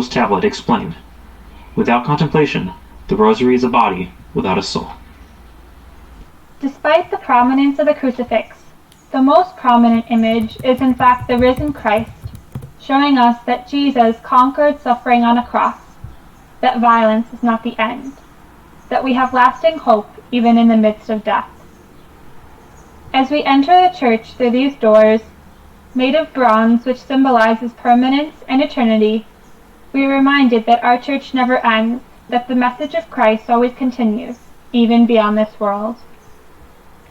tablet explained, without contemplation, the rosary is a body without a soul. Despite the prominence of the crucifix, the most prominent image is in fact the risen Christ, showing us that Jesus conquered suffering on a cross, that violence is not the end, that we have lasting hope even in the midst of death. As we enter the church through these doors, made of bronze which symbolizes permanence and eternity, we are reminded that our church never ends, that the message of Christ always continues, even beyond this world.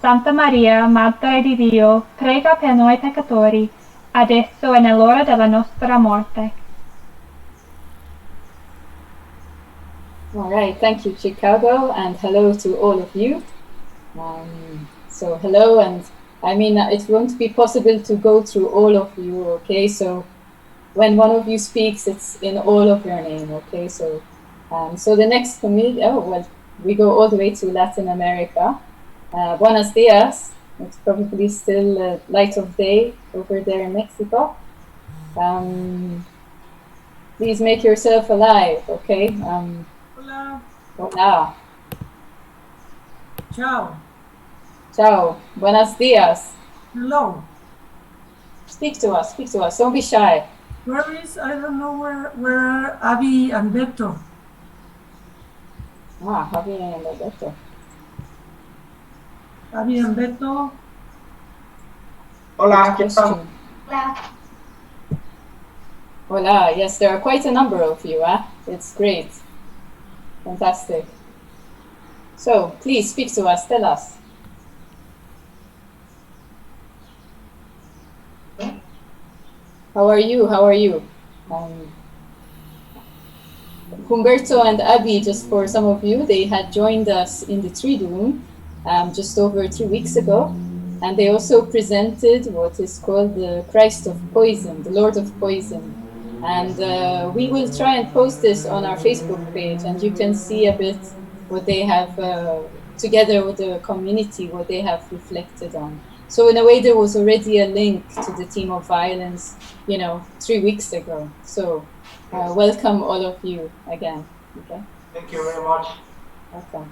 Santa Maria, Madre di Dio, prega per noi peccatori, adesso e nell'ora della nostra morte. All right, thank you, Chicago, and hello to all of you. So hello, and I mean, it won't be possible to go through all of you, okay? So when one of you speaks, it's in all of your name, okay? So the next community, we go all the way to Latin America. Buenos dias. It's probably still light of day over there in Mexico. Please make yourself alive, okay? Hola. Hola. Ciao. Ciao. Buenos dias. Hello. Speak to us. Don't be shy. Where is, I don't know where are Abby and Beto? Abby and Beto. Abby and Beto. Hola, ¿qué tal? Hola. Hola. Yes, there are quite a number of you, It's great. Fantastic. So, please speak to us, tell us. How are you? Humberto and Abby, just for some of you, they had joined us in the Triduum just over 3 weeks ago. And they also presented what is called the Christ of Poison, the Lord of Poison. And we will try and post this on our Facebook page, and you can see a bit what they have, together with the community, what they have reflected on. So in a way, there was already a link to the theme of violence, 3 weeks ago. So welcome all of you again. Okay. Thank you very much. Welcome.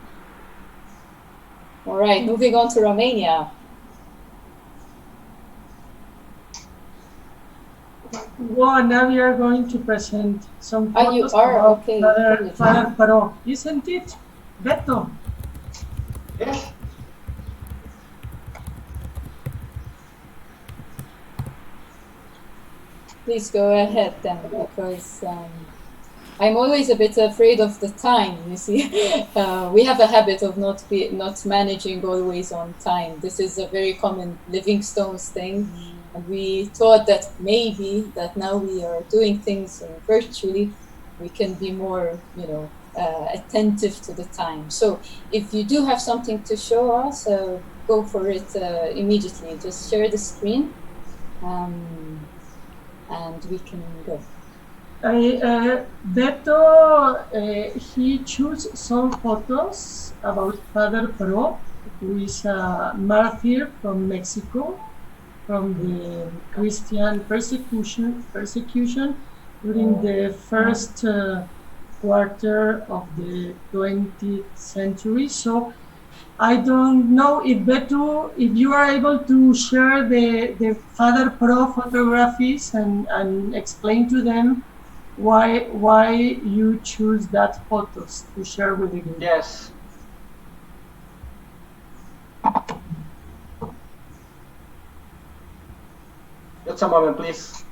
All right, moving on to Romania. Well, now we are going to present some photos you are? about Okay. Father Paro. Isn't it, Beto? Yes. Please go ahead then, because I'm always a bit afraid of the time, you see. We have a habit of not managing always on time. This is a very common Livingstone's thing. And we thought that maybe that now we are doing things virtually, we can be more, attentive to the time. So if you do have something to show us, go for it immediately. Just share the screen, and we can go. Beto, he chose some photos about Father Paro, who is a martyr from Mexico, from the Christian persecution during the first quarter of the 20th century. So I don't know if Beto, if you are able to share the Father Pro photographies and explain to them why you choose that photos to share with the group. Yes. Just a moment, please.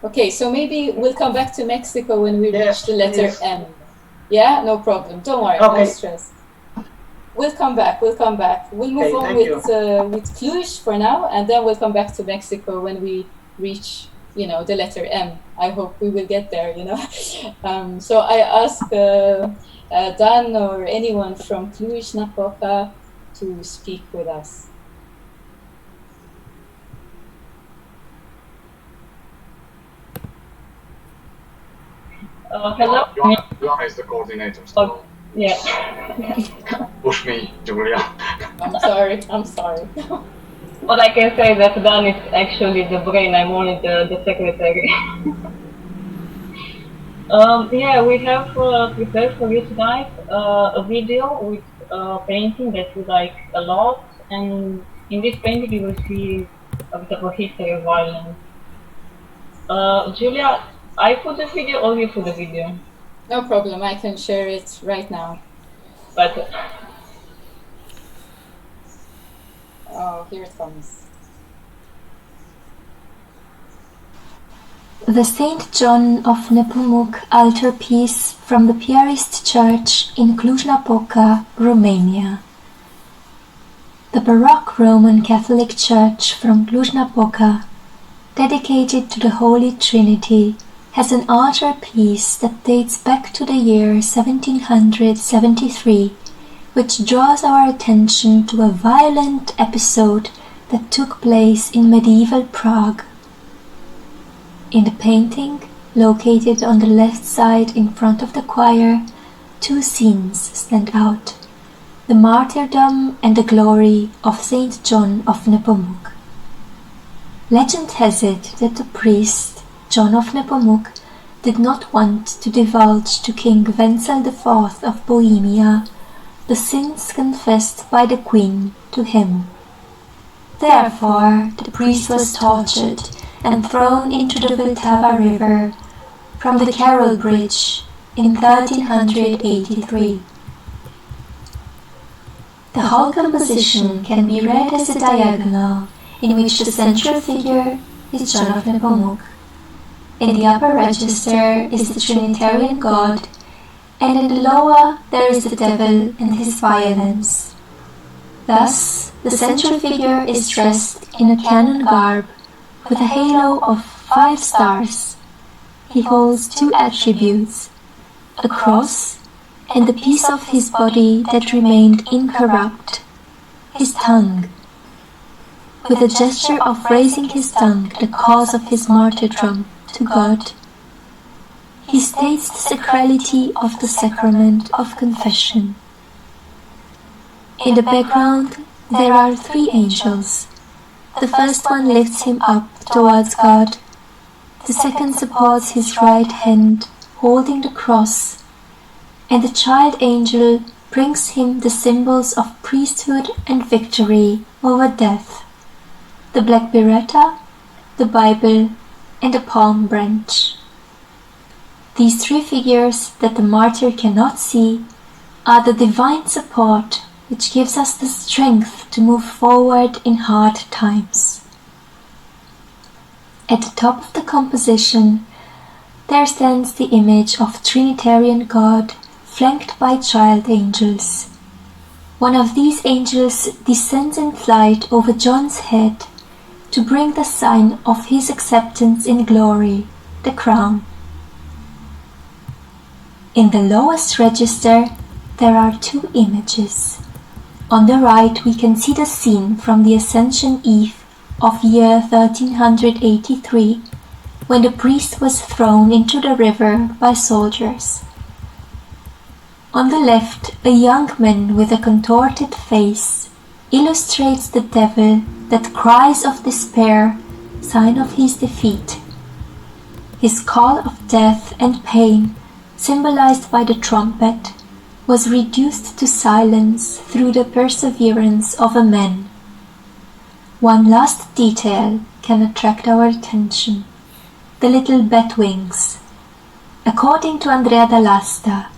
Okay, so maybe we'll come back to Mexico when we reach the letter please. M. Yeah, no problem. Don't worry, Okay. no stress. We'll come back. We'll move on with Cluj for now, and then we'll come back to Mexico when we reach, the letter M. I hope we will get there, So I ask Dan or anyone from Cluj, Napoca to speak with us. Hello. Joanna is the coordinator, so Yeah. push me, Julia. I'm sorry. What I can say that Dan is actually the brain. I'm only the secretary. Yeah, we have prepared for you tonight a video with a painting that you like a lot, and in this painting you will see a bit of a history of violence. Julia, I put the video or you put the video? No problem, I can share it right now. But Oh, here it comes. The St. John of Nepomuk altarpiece from the Piarist Church in Cluj-Napoca, Romania. The Baroque Roman Catholic Church from Cluj-Napoca, dedicated to the Holy Trinity, has an altarpiece that dates back to the year 1773, which draws our attention to a violent episode that took place in medieval Prague. In the painting, located on the left side in front of the choir, two scenes stand out: the martyrdom and the glory of Saint John of Nepomuk. Legend has it that the priest, John of Nepomuk, did not want to divulge to King Wenzel IV of Bohemia the sins confessed by the queen to him. Therefore, the priest was tortured and thrown into the Vltava River from the Carroll Bridge in 1383. The whole composition can be read as a diagonal in which the central figure is John of Nepomuk. In the upper register is the Trinitarian God, and in the lower there is the devil and his violence. Thus, the central figure is dressed in a canon garb with a halo of 5 stars. He holds 2 attributes: a cross and the piece of his body that remained incorrupt, his tongue. With a gesture of raising his tongue, the cause of his martyrdom, to God, he states the sacrality of the sacrament of confession. In the background, there are 3 angels. The first one lifts him up towards God. The second supports his right hand, holding the cross, and the child angel brings him the symbols of priesthood and victory over death: the black biretta, the Bible, and a palm branch. These 3 figures that the martyr cannot see are the divine support which gives us the strength to move forward in hard times. At the top of the composition, there stands the image of Trinitarian God flanked by child angels. One of these angels descends in flight over John's head to bring the sign of his acceptance in glory, the crown. In the lowest register, there are 2 images. On the right we can see the scene from the Ascension Eve of year 1383, when the priest was thrown into the river by soldiers. On the left, a young man with a contorted face illustrates the devil that cries of despair, sign of his defeat. His call of death and pain, symbolized by the trumpet, was reduced to silence through the perseverance of a man. One last detail can attract our attention: the little bat wings. According to Andrea Dall'Asta,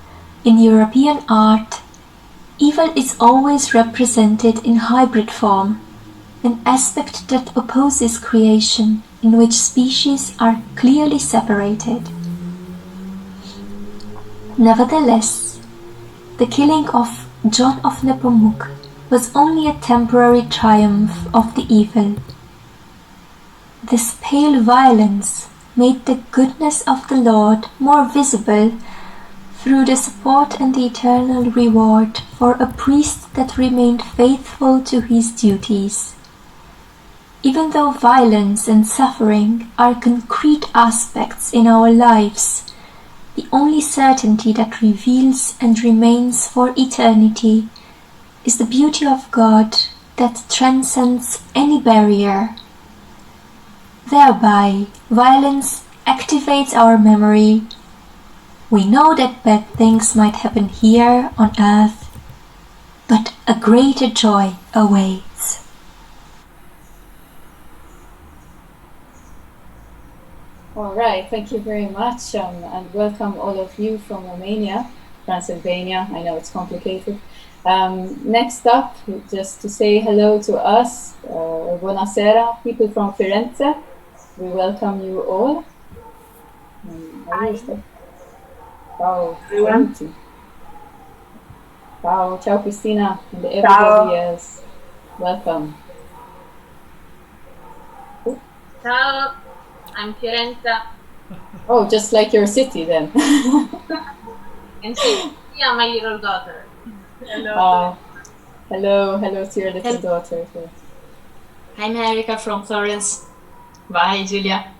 in European art, evil is always represented in hybrid form, an aspect that opposes creation, in which species are clearly separated. Nevertheless, the killing of John of Nepomuk was only a temporary triumph of the evil. This pale violence made the goodness of the Lord more visible through the support and the eternal reward for a priest that remained faithful to his duties. Even though violence and suffering are concrete aspects in our lives, the only certainty that reveals and remains for eternity is the beauty of God that transcends any barrier. Thereby, violence activates our memory. We know that bad things might happen here on earth, but a greater joy awaits. All right, thank you very much, and welcome all of you from Romania, Transylvania. I know it's complicated. Next up, just to say hello to us, buonasera, people from Firenze. We welcome you all. Ciao, everyone. Ciao, Cristina, and everybody else. Welcome. Ciao, I'm Firenze. Oh, just like your city then. And Cecilia, my little daughter. Hello. Hello to your little daughter. I'm Erika from Florence. Bye, Julia.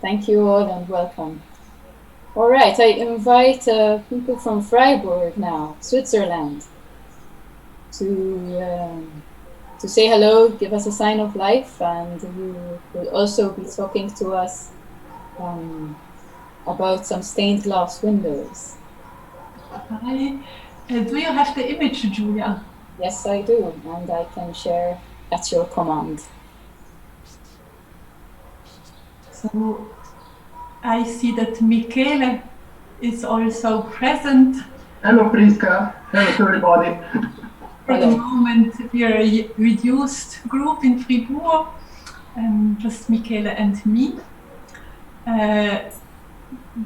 Thank you all and welcome. All right, I invite people from Freiburg now, Switzerland, to say hello, give us a sign of life, and you will also be talking to us about some stained glass windows. Hi. Do you have the image, Julia? Yes, I do, and I can share at your command. So I see that Michele is also present. Hello, Priska. Hello to everybody. For the moment, we are a reduced group in Fribourg, just Michele and me.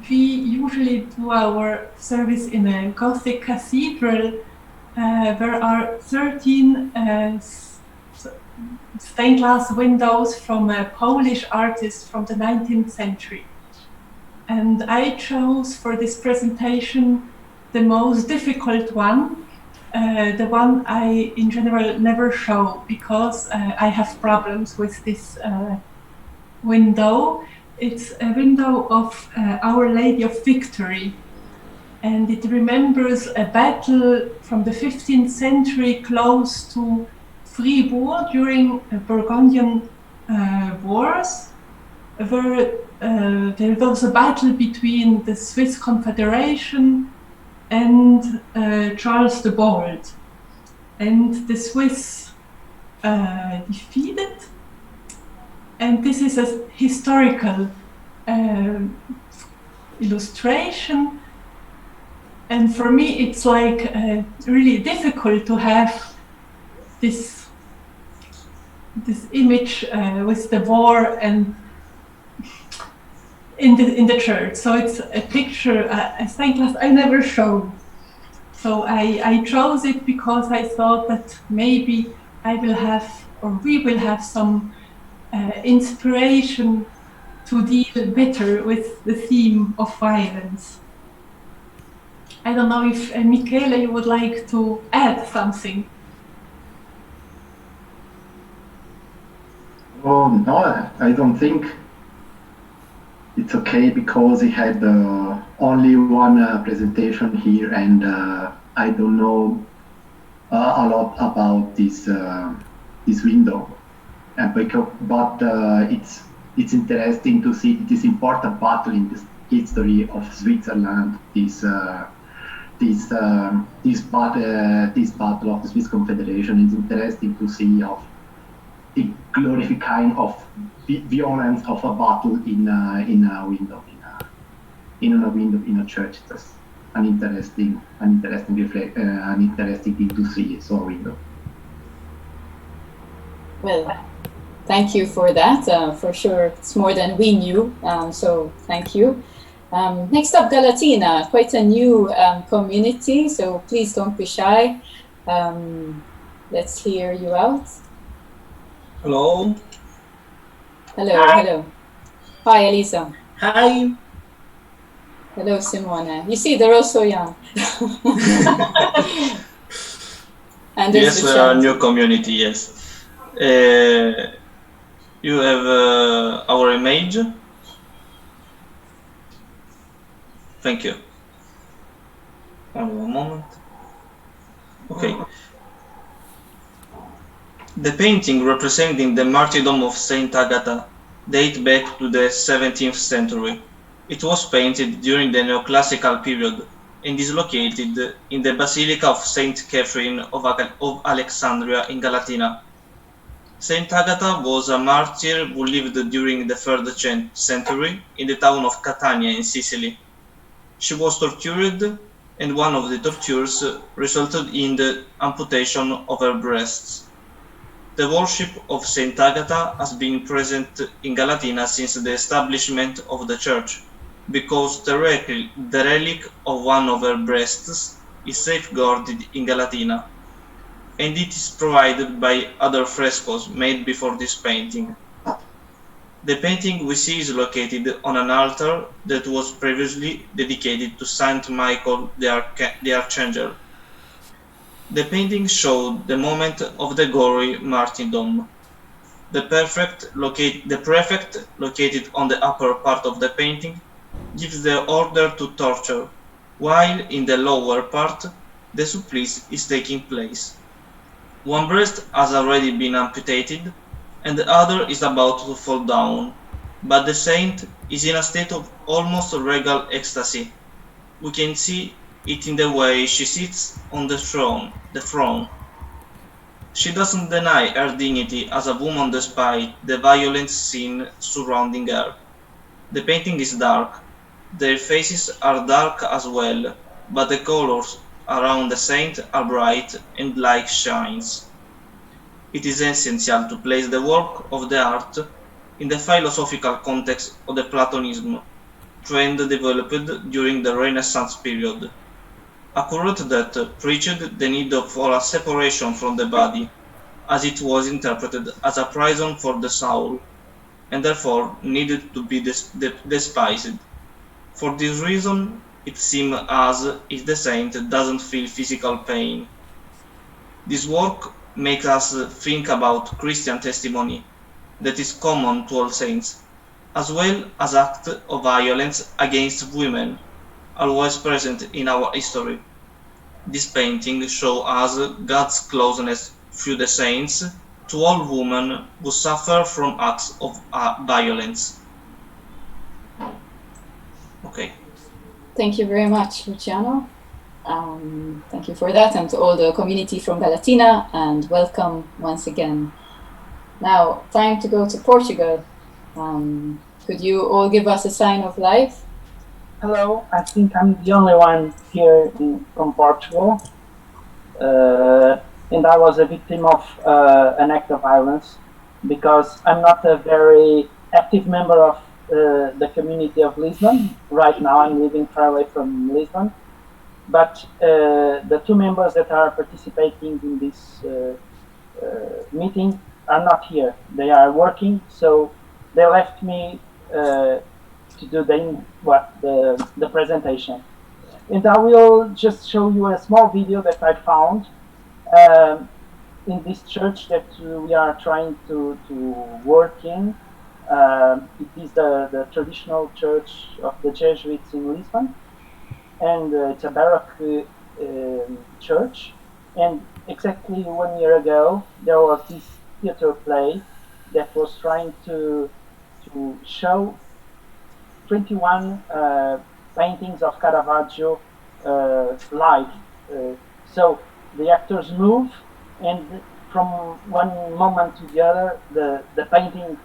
We usually do our service in a Gothic cathedral. There are 13 stained glass windows from a Polish artist from the 19th century. And I chose for this presentation the most difficult one, the one I in general never show because I have problems with this window. It's a window of Our Lady of Victory, and it remembers a battle from the 15th century close to Fribourg during Burgundian wars, where there was a battle between the Swiss Confederation and Charles the Bold, and the Swiss defeated. And this is a historical illustration, and for me it's like really difficult to have this image with the war and in the church. So it's a picture, a stained glass I never showed. So I chose it because I thought that maybe I will have, or we will have some inspiration to deal better with the theme of violence. I don't know if Michele, you would like to add something. Oh, no, I don't think it's okay because he had only one presentation here, and I don't know a lot about this window. But it's interesting to see this important battle in the history of Switzerland. This battle of the Swiss Confederation is interesting to see of the glorifying of violence of a battle in a window in a church. That's an interesting thing to see. So a window. Well, thank you for that. For sure, it's more than we knew. So thank you. Next up, Galatina, quite a new community. So please don't be shy. Let's hear you out. Hello. Hello. Hi, Elisa. Hi. Hello, Simona. You see, they're all so young. And Yes, we are a new community, yes. You have our image. Thank you. One moment. Okay. The painting representing the martyrdom of Saint Agatha dates back to the 17th century. It was painted during the neoclassical period and is located in the Basilica of Saint Catherine of Alexandria in Galatina. Saint Agatha was a martyr who lived during the 3rd century in the town of Catania in Sicily. She was tortured, and one of the tortures resulted in the amputation of her breasts. The worship of Saint Agatha has been present in Galatina since the establishment of the church, because the relic of one of her breasts is safeguarded in Galatina, and it is provided by other frescoes made before this painting. The painting we see is located on an altar that was previously dedicated to Saint Michael the Archangel. The painting showed the moment of the gory martyrdom. The prefect, located on the upper part of the painting, gives the order to torture, while in the lower part, the supplice is taking place. One breast has already been amputated, and the other is about to fall down, but the saint is in a state of almost regal ecstasy. We can see it in the way she sits on the throne. She doesn't deny her dignity as a woman despite the violent scene surrounding her. The painting is dark. Their faces are dark as well, but the colors around the saint are bright and light shines. It is essential to place the work of the art in the philosophical context of the Platonism trend developed during the Renaissance period, a current that preached the need for a separation from the body, as it was interpreted as a prison for the soul, and therefore needed to be despised. For this reason, it seems as if the saint doesn't feel physical pain. This work makes us think about Christian testimony that is common to all saints, as well as acts of violence against women, always present in our history. This painting shows us God's closeness through the saints to all women who suffer from acts of violence. Okay. Thank you very much, Luciano. Thank you for that, and to all the community from Galatina, and welcome once again. Now, time to go to Portugal. Could you all give us a sign of life? Hello, I think I'm the only one here from Portugal, and I was a victim of an act of violence because I'm not a very active member of the community of Lisbon. Right now I'm living far away from Lisbon, but the two members that are participating in this meeting are not here. They are working, so they left me to do the presentation. And I will just show you a small video that I found in this church that we are trying to work in. It is the traditional church of the Jesuits in Lisbon, and it's a Baroque church. And exactly 1 year ago, there was this theater play that was trying to show 21 paintings of Caravaggio live. So the actors move, and from one moment to the other, the painting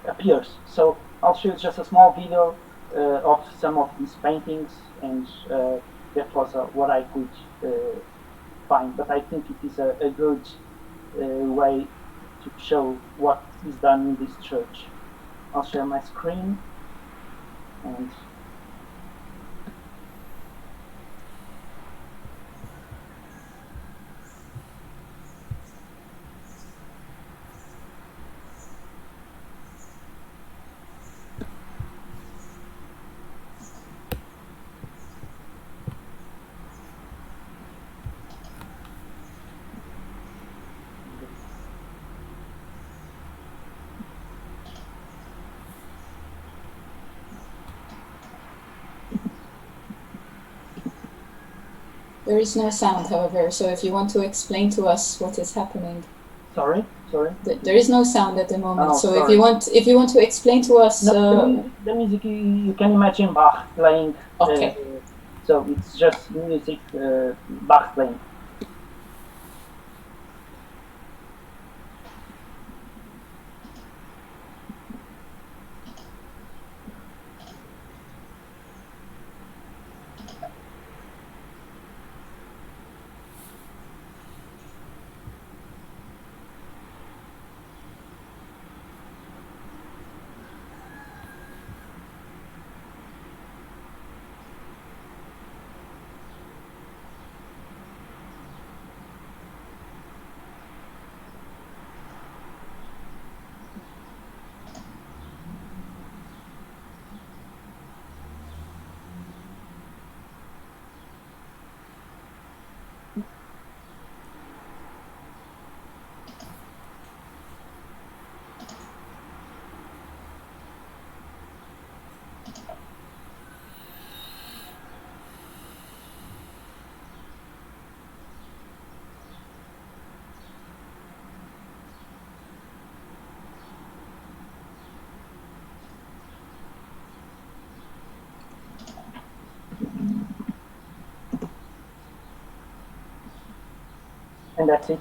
appears. So I'll show you just a small video of some of these paintings, and that was what I could find. But I think it is a good way to show what is done in this church. I'll share my screen. And There is no sound, however, so if you want to explain to us what is happening. Sorry. There is no sound at the moment, Oh, so sorry. if you want to explain to us. No, the music you can imagine Bach playing. Okay. So it's just music, Bach playing. And that's it.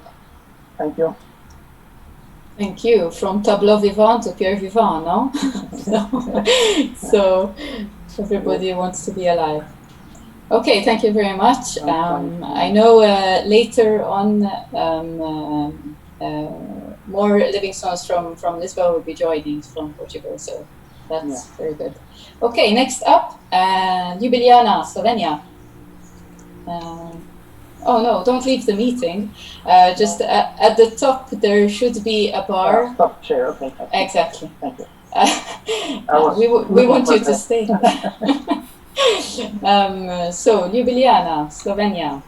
Thank you. Thank you. From tableau vivant to Pierre vivant, no? So everybody wants to be alive. Okay, thank you very much. I know later on more living souls from Lisbon will be joining from Portugal, so that's very good. Okay, next up, Ljubljana, Slovenia. Oh no, don't leave the meeting. Just at the top there should be a bar. Stop share, okay. Exactly. Thank you. We want you to stay. So, Ljubljana, Slovenia.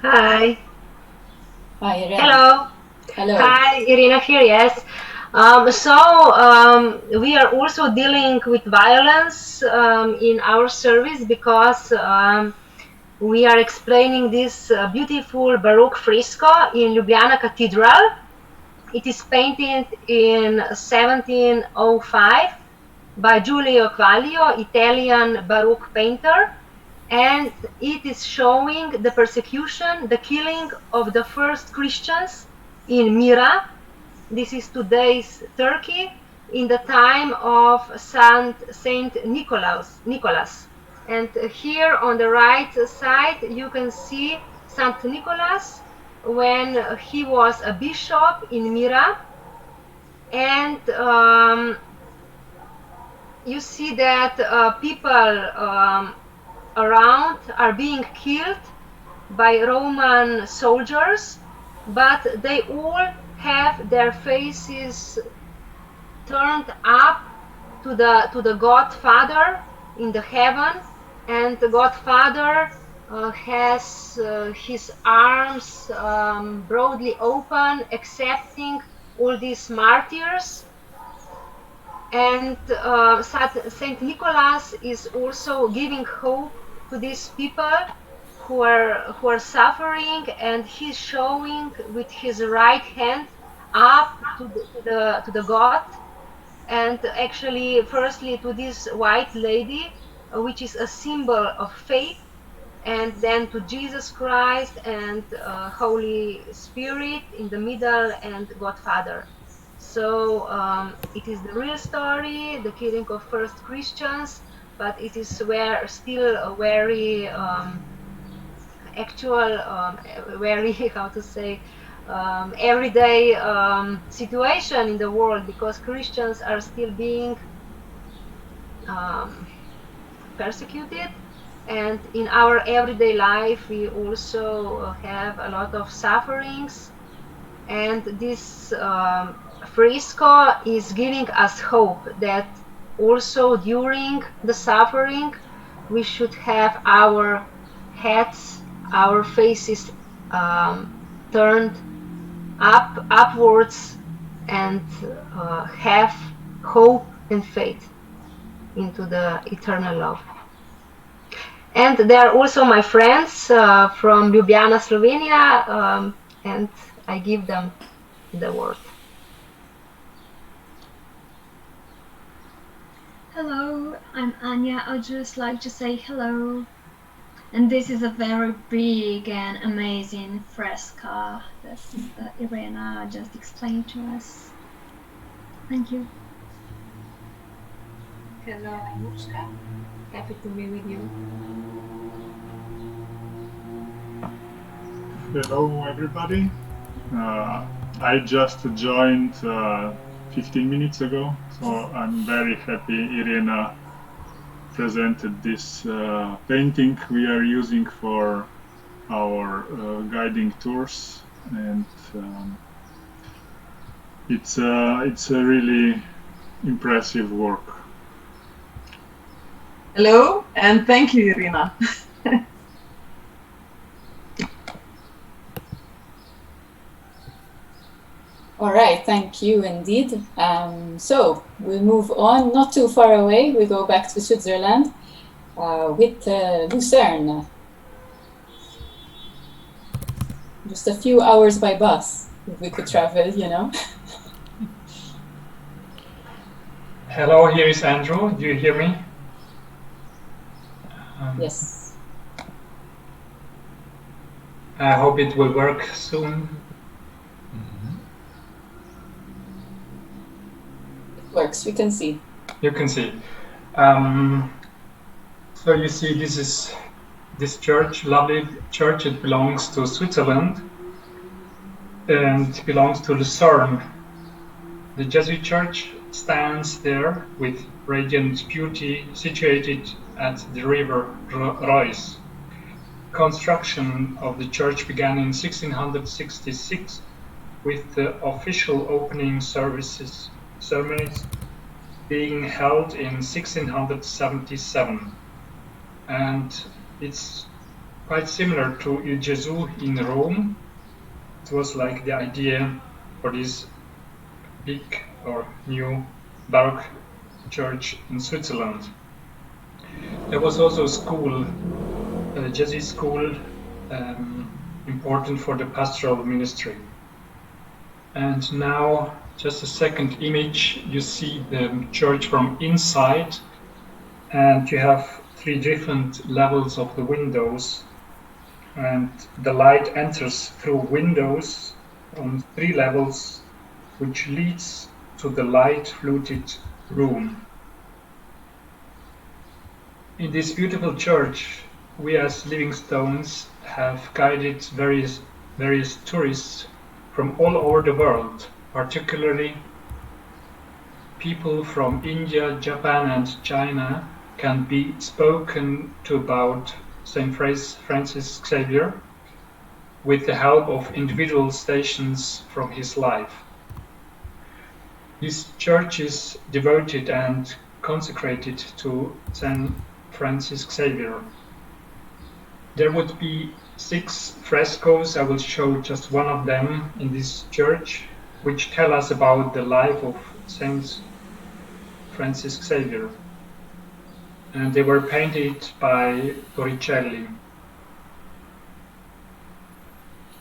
Hi. Hi, Irina. Hello. Hello. Hi, Irina here, yes. We are also dealing with violence in our service because we are explaining this beautiful Baroque fresco in Ljubljana Cathedral. It is painted in 1705 by Giulio Quaglio, Italian Baroque painter, and it is showing the persecution, the killing of the first Christians in Myra. This is today's Turkey, in the time of Saint Nicholas. And here on the right side you can see Saint Nicholas when he was a bishop in Myra, and you see that people around are being killed by Roman soldiers, but they all have their faces turned up to the Godfather in the heaven, and the Godfather has his arms broadly open, accepting all these martyrs. And Saint Nicholas is also giving hope to these people who are suffering, and he's showing with his right hand up to the God, and actually firstly to this white lady, which is a symbol of faith, and then to Jesus Christ and Holy Spirit in the middle, and Godfather. So it is the real story, the killing of first Christians, but it is still a very actual, very, how to say, everyday situation in the world, because Christians are still being persecuted. And in our everyday life we also have a lot of sufferings, and this fresco is giving us hope that also during the suffering we should have our heads, our faces turned upwards, and have hope and faith into the eternal love. And they are also my friends from Ljubljana, Slovenia, and I give them the word. Hello, I'm Anya. I'd just like to say hello. And this is a very big and amazing fresco that Irena just explained to us. Thank you. Hello, Anushka. Happy to be with you. Hello, everybody. I just joined 15 minutes ago, so I'm very happy Irena presented this painting we are using for our guiding tours, and it's a really impressive work. Hello, and thank you, Irina. All right, thank you indeed. So we move on, not too far away. We go back to Switzerland with Lucerne. Just a few hours by bus, if we could travel, you know. Hello, here is Andrew. Do you hear me? Yes. I hope it will work soon. It works, we can see. You can see. So you see, this is this church, lovely church. It belongs to Switzerland and belongs to Lucerne. The Jesuit church stands there with radiant beauty, situated at the river Reuss. Construction of the church began in 1666 with the official opening ceremonies being held in 1677. And it's quite similar to Il Gesù in Rome. It was like the idea for this big or new Baroque church in Switzerland. There was also a school, a Jesuit school, important for the pastoral ministry. And now, just a second image, you see the church from inside, and you have 3 different levels of the windows, and the light enters through windows on 3 levels, which leads to the light-fluted room. In this beautiful church, we as Living Stones have guided various tourists from all over the world, particularly people from India, Japan and China can be spoken to about St. Francis Xavier with the help of individual stations from his life. This church is devoted and consecrated to St. Francis Xavier. There would be 6 frescoes. I will show just one of them in this church, which tell us about the life of Saint Francis Xavier. And they were painted by Torricelli.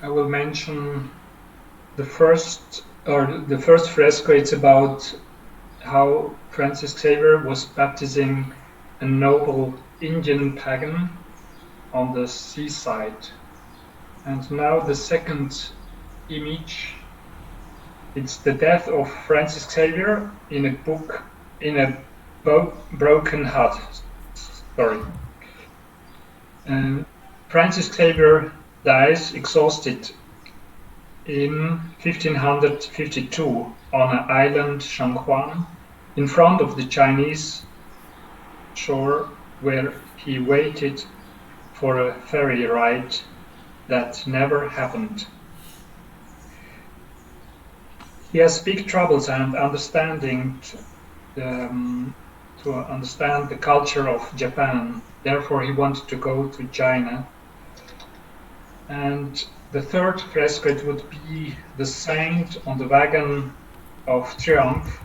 I will mention the first fresco. It's about how Francis Xavier was baptizing a noble Indian pagan on the seaside. And now the second image, it's the death of Francis Xavier in a broken hut. Sorry. Francis Xavier dies exhausted in 1552 on an island, Shanghuan, in front of the Chinese shore, where he waited for a ferry ride that never happened. He has big troubles and understanding to understand the culture of Japan. Therefore, he wanted to go to China. And the third fresco, it would be the saint on the wagon of triumph,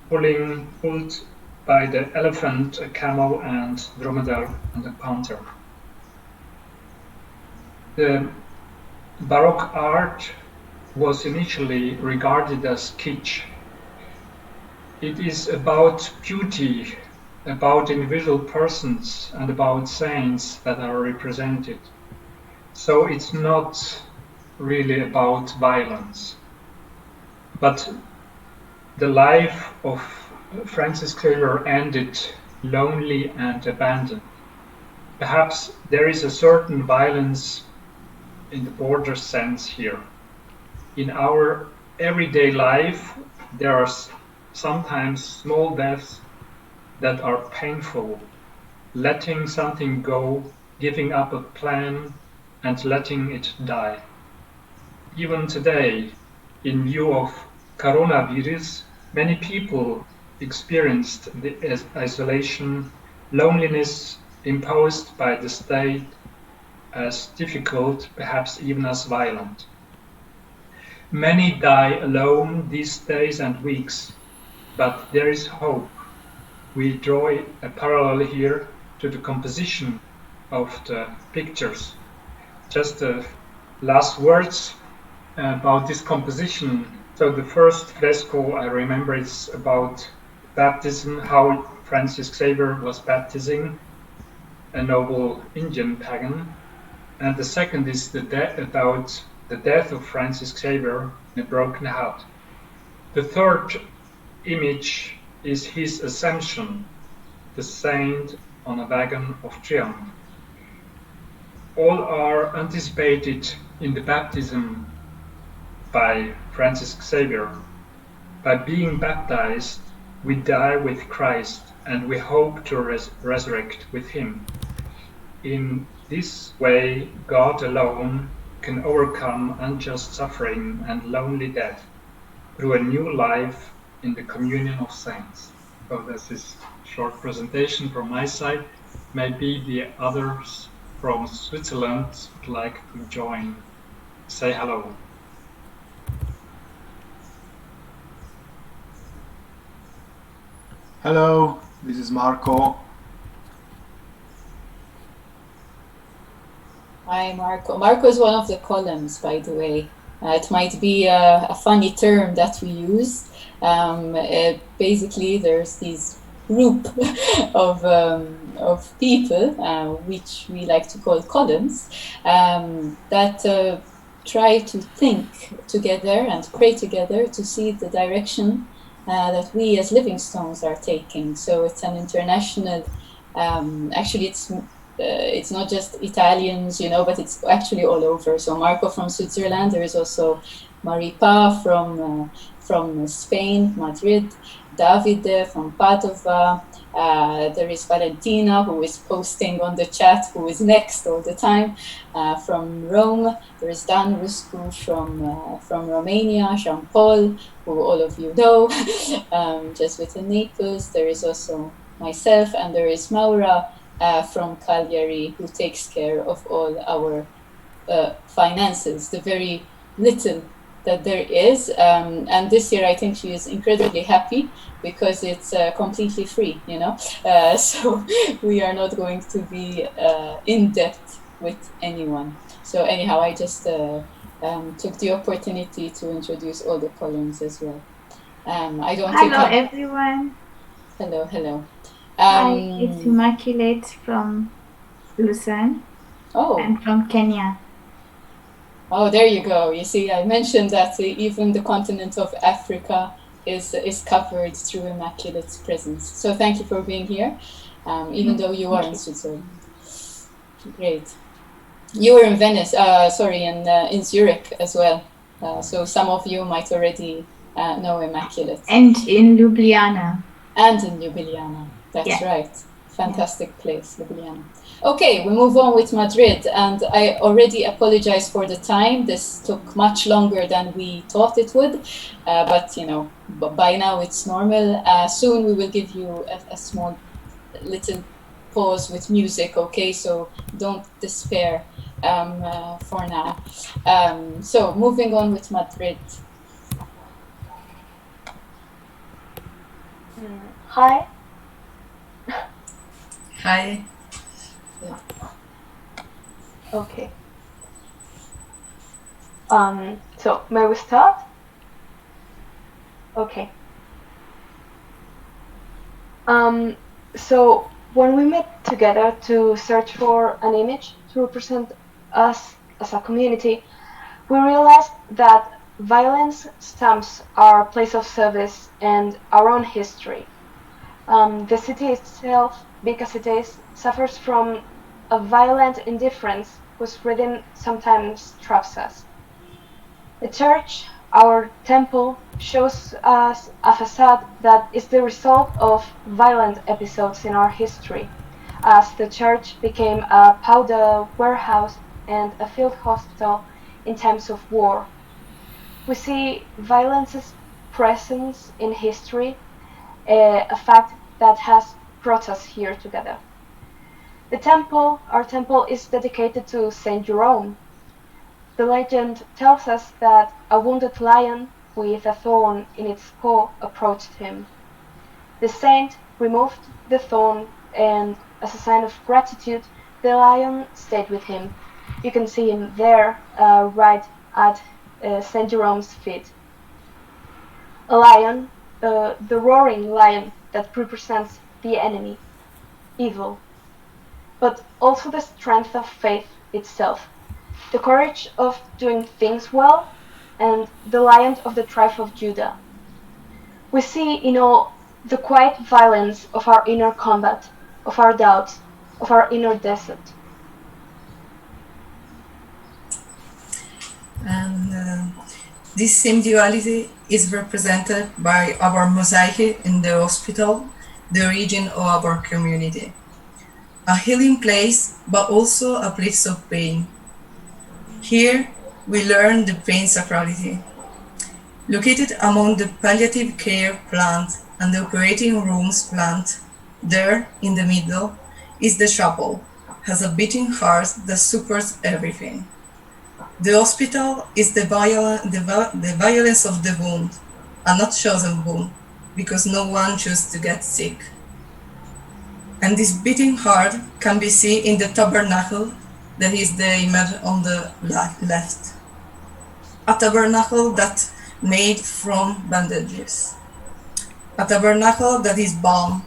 pulled by the elephant, a camel, and dromedary, and a panther. The Baroque art was initially regarded as kitsch. It is about beauty, about individual persons, and about saints that are represented. So it's not really about violence. But the life of Francis Xavier ended lonely and abandoned. Perhaps there is a certain violence in the border sense here. In our everyday life, there are sometimes small deaths that are painful. Letting something go, giving up a plan, and letting it die. Even today, in view of coronavirus, many people experienced the isolation, loneliness imposed by the state as difficult, perhaps even as violent. Many die alone these days and weeks, but there is hope. We draw a parallel here to the composition of the pictures. Just the last words about this composition. So the first fresco I remember is about baptism, how Francis Xavier was baptizing a noble Indian pagan. And the second is about the death of Francis Xavier in a broken heart. The third image is his assumption, the saint on a wagon of triumph. All are anticipated in the baptism by Francis Xavier. By being baptized, we die with Christ and we hope to resurrect with him. In this way, God alone can overcome unjust suffering and lonely death through a new life in the communion of saints. So this is a short presentation from my side. Maybe the others from Switzerland would like to join. Say hello. Hello, this is Marco. Hi, Marco. Marco is one of the columns, by the way. It might be a funny term that we use. Basically, there's this group of people, which we like to call columns, that try to think together and pray together to see the direction that we as living stones are taking. So it's an international, actually it's not just Italians, you know, but it's actually all over. So Marco from Switzerland, there is also Maripa from Spain, Madrid, Davide from Padova, there is Valentina, who is posting on the chat, who is next all the time, from Rome. There is Dan Ruscu from Romania, Jean-Paul, who all of you know, Jesuit in Naples. There is also myself, and there is Maura from Cagliari, who takes care of all our finances, the very little that there is. And this year I think she is incredibly happy because it's completely free, you know. So we are not going to be in debt with anyone. So anyhow, I just took the opportunity to introduce all the columns as well. I don't Hello everyone. Hello, hello. Hi, it's Immaculate from Lucerne. Oh. And from Kenya. Oh, there you go. You see, I mentioned that even the continent of Africa is covered through Immaculate's presence. So thank you for being here, even though you are in Switzerland. Great. You were in Venice, in Zurich as well. So some of you might already know Immaculate. And in Ljubljana. And in Ljubljana. That's right. Fantastic place, Ljubljana. Okay, we move on with Madrid, and I already apologize for the time. This took much longer than we thought it would, but you know, by now it's normal. Soon we will give you a small little pause with music, okay? So don't despair for now. So moving on with Madrid. Hi, Hi. Okay. So may we start? Okay. So when we met together to search for an image to represent us as a community, we realized that violence stamps our place of service and our own history. The city itself, big as it is, suffers from a violent indifference whose rhythm sometimes traps us. The church, our temple, shows us a facade that is the result of violent episodes in our history, as the church became a powder warehouse and a field hospital in times of war. We see violence's presence in history, a fact that has brought us here together. Our temple, is dedicated to Saint Jerome. The legend tells us that a wounded lion with a thorn in its paw approached him. The saint removed the thorn, and as a sign of gratitude, the lion stayed with him. You can see him there, right at Saint Jerome's feet. A lion, the roaring lion that represents the enemy, evil, but also the strength of faith itself, the courage of doing things well, and the lion of the tribe of Judah. We see in all the quiet violence of our inner combat, of our doubts, of our inner desert. And this same duality is represented by our mosaic in the hospital, the origin of our community. A healing place, but also a place of pain. Here, we learn the pain sacrality. Located among the palliative care plant and the operating rooms plant, there, in the middle, is the chapel, has a beating heart that supports everything. The hospital is the violence of the wound, a not chosen wound, because no one chose to get sick. And this beating heart can be seen in the tabernacle, that is the image on the left. A tabernacle that made from bandages. A tabernacle that is balm,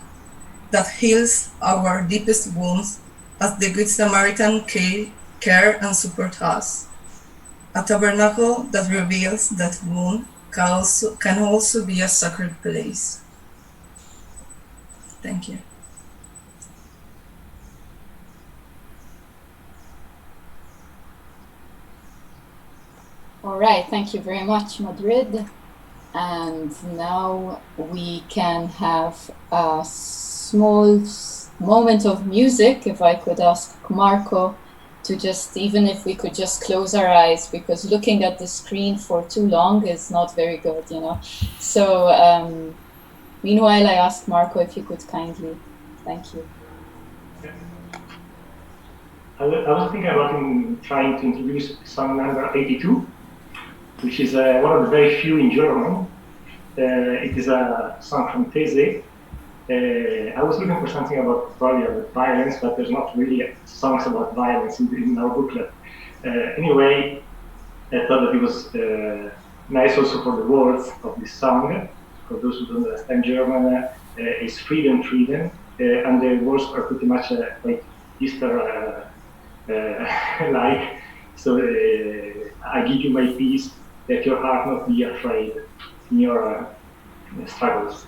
that heals our deepest wounds, as the Good Samaritan care and support us. A tabernacle that reveals that wound can also be a sacred place. Thank you. All right, thank you very much, Madrid. And now we can have a small moment of music. If I could ask Marco to just, even if we could just close our eyes, because looking at the screen for too long is not very good, you know. So meanwhile, I ask Marco if you could kindly, thank you. I was thinking about trying to introduce song number 82, which is one of the very few in German. It is a song from These. I was looking for something about violence, but there's not really songs about violence in our booklet. Anyway, I thought that it was nice also for the words of this song. For those who don't understand German, is freedom, freedom, and the words are pretty much like Easter like. So I give you my peace, let your heart not be afraid in your struggles.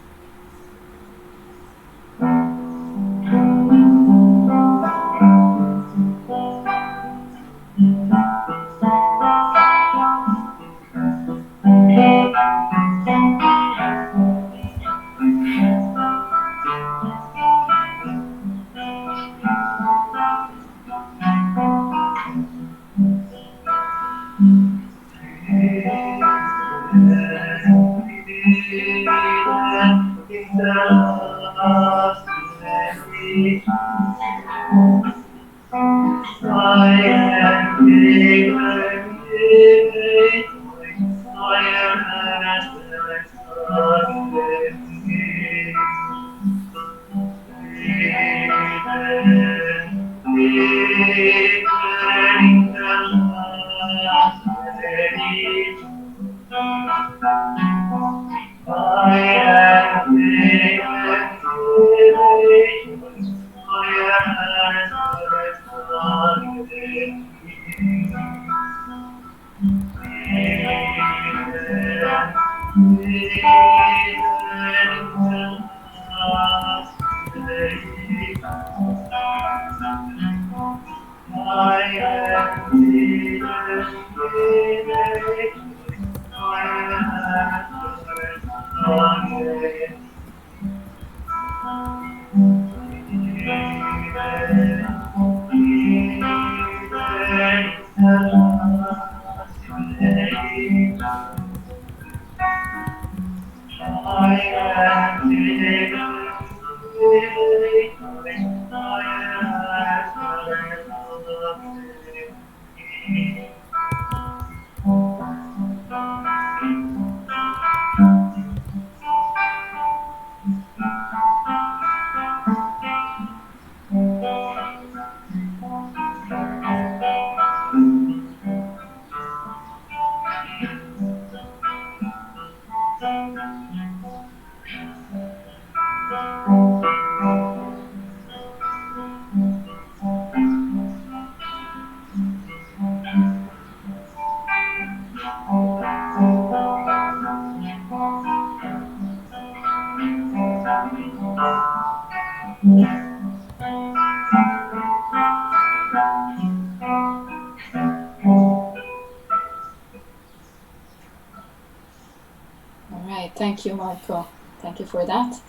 All right, thank you, Marco. Thank you for that.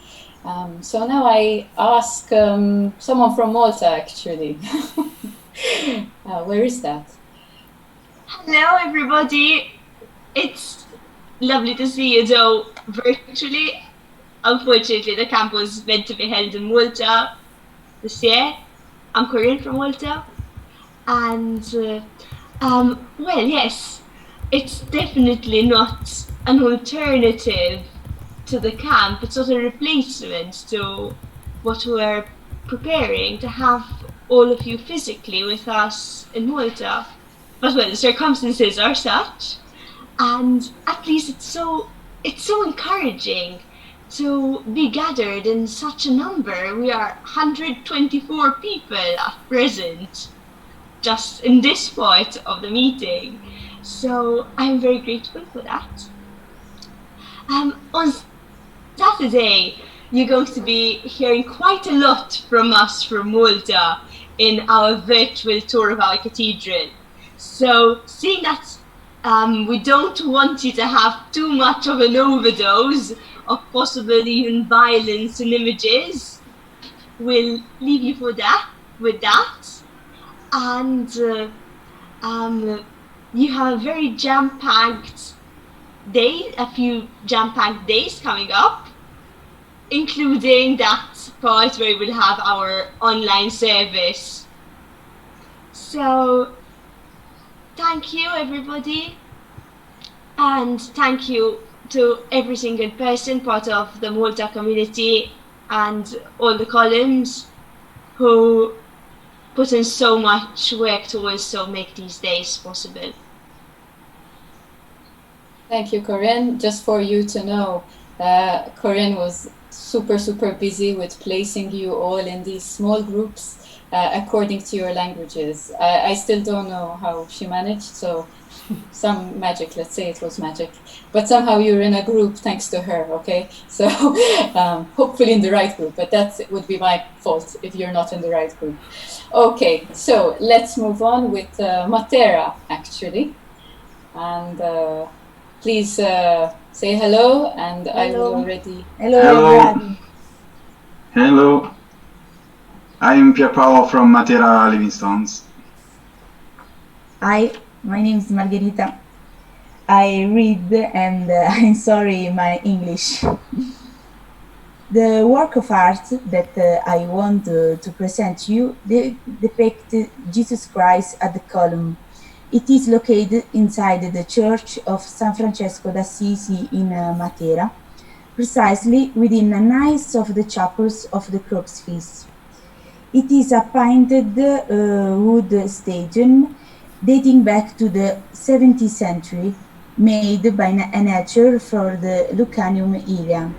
So now I ask someone from Malta, actually. Where is that? Hello, everybody. It's lovely to see you, though virtually. Unfortunately, the camp was meant to be held in Malta this year. I'm Korean from Malta. And, well, yes, it's definitely not an alternative to the camp. It's not a replacement to what we're preparing to have all of you physically with us in Malta. But well, the circumstances are such, and at least it's so encouraging to be gathered in such a number. We are 124 people at present, just in this part of the meeting. So I'm very grateful for that. On Saturday, you're going to be hearing quite a lot from us from Malta in our virtual tour of our cathedral. So seeing that we don't want you to have too much of an overdose of possibly even violence and images, we'll leave you with that. And you have a very jam-packed day, a few jam-packed days coming up, including that part where we'll have our online service. So thank you, everybody, and thank you to every single person part of the Malta community and all the columns who put in so much work to also make these days possible. Thank you, Corinne. Just for you to know, Corinne was super busy with placing you all in these small groups according to your languages. I still don't know how she managed, so some magic, let's say it was magic. But somehow you're in a group thanks to her, okay? So hopefully in the right group, but that would be my fault if you're not in the right group. Okay, so let's move on with Matera, actually. And please say hello, and hello. I will already... Hello. Hello. I'm Pierpaolo from Matera Livingstones. Hi, my name is Margherita. I read and I'm sorry my English. The work of art that I want to present you depicts Jesus Christ at the column. It is located inside the Church of San Francesco d'Assisi in Matera, precisely within a nice of the chapels of the Crux Feast. It is a painted wood station dating back to the 17th century, made by a nature for the Lucanium Ilia.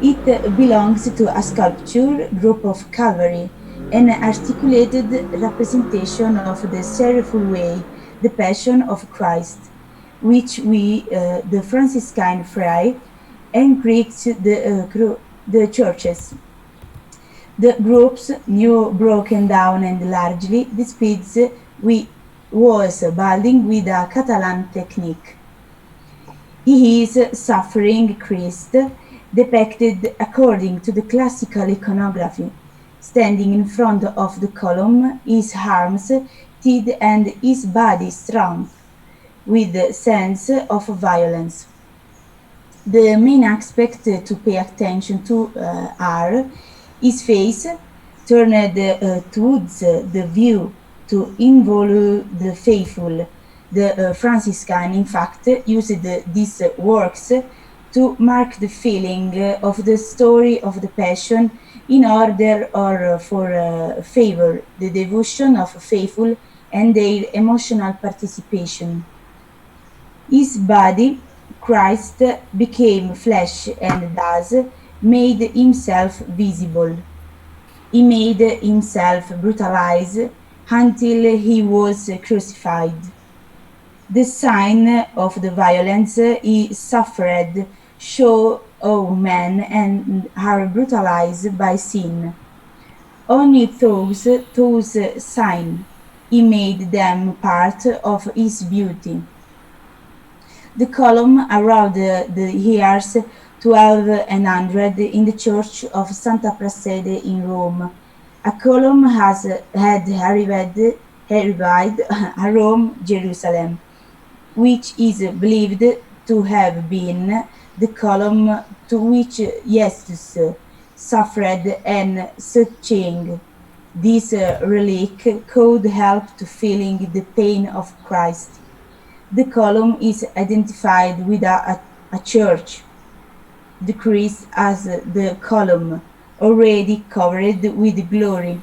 It belongs to a sculpture group of Calvary, an articulated representation of the sorrowful way, the Passion of Christ, which we, the Franciscan Friar, enriched the churches. The groups, new broken down and largely displayed, was building with a Catalan technique. He is suffering Christ, depicted according to the classical iconography. Standing in front of the column, his arms tied and his body strong, with a sense of violence. The main aspect to pay attention to are his face turned towards the view to involve the faithful. The Franciscan, in fact, used these works to mark the feeling of the story of the Passion in order or for favor the devotion of faithful and their emotional participation. His body, Christ, became flesh and thus made himself visible. He made himself brutalized until he was crucified. The sign of the violence he suffered show how men are brutalized by sin. Only those signs he made them part of his beauty. The column around the years 1200 in the church of Santa Prassede in Rome. A column had arrived at Rome, Jerusalem, which is believed to have been the column to which Jesus suffered and searching. This relic could help to feeling the pain of Christ. The column is identified with a church, the Christ as the column, already covered with glory,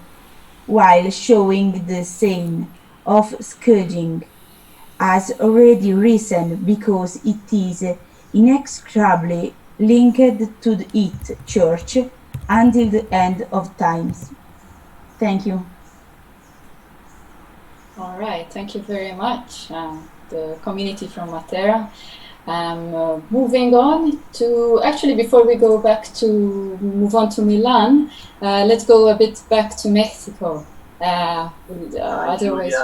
while showing the sign of scourging, as already risen because it is inextricably linked to it, church, until the end of times. Thank you. All right, thank you very much, the community from Matera. Moving on to, actually before we go back to, move on to Milan, let's go a bit back to Mexico. Otherwise,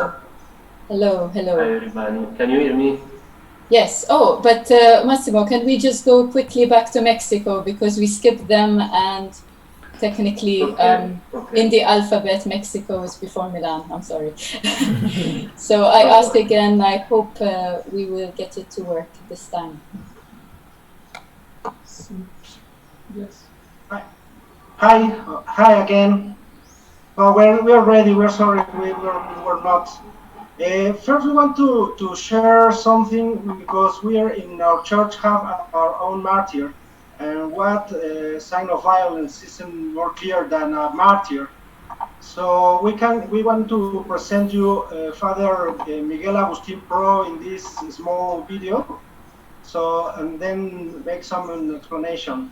hello. Hi everybody, can you hear me? Yes, oh, but Massimo, can we just go quickly back to Mexico because we skipped them and technically in the alphabet Mexico is before Milan, I'm sorry. So I ask again, I hope we will get it to work this time. Yes. Hi again. We're ready. We're sorry we were not. First, we want to share something because we are in our church have our own martyr, and what sign of violence isn't more clear than a martyr. So we want to present you Father Miguel Agustin Pro in this small video. So and then make some explanation.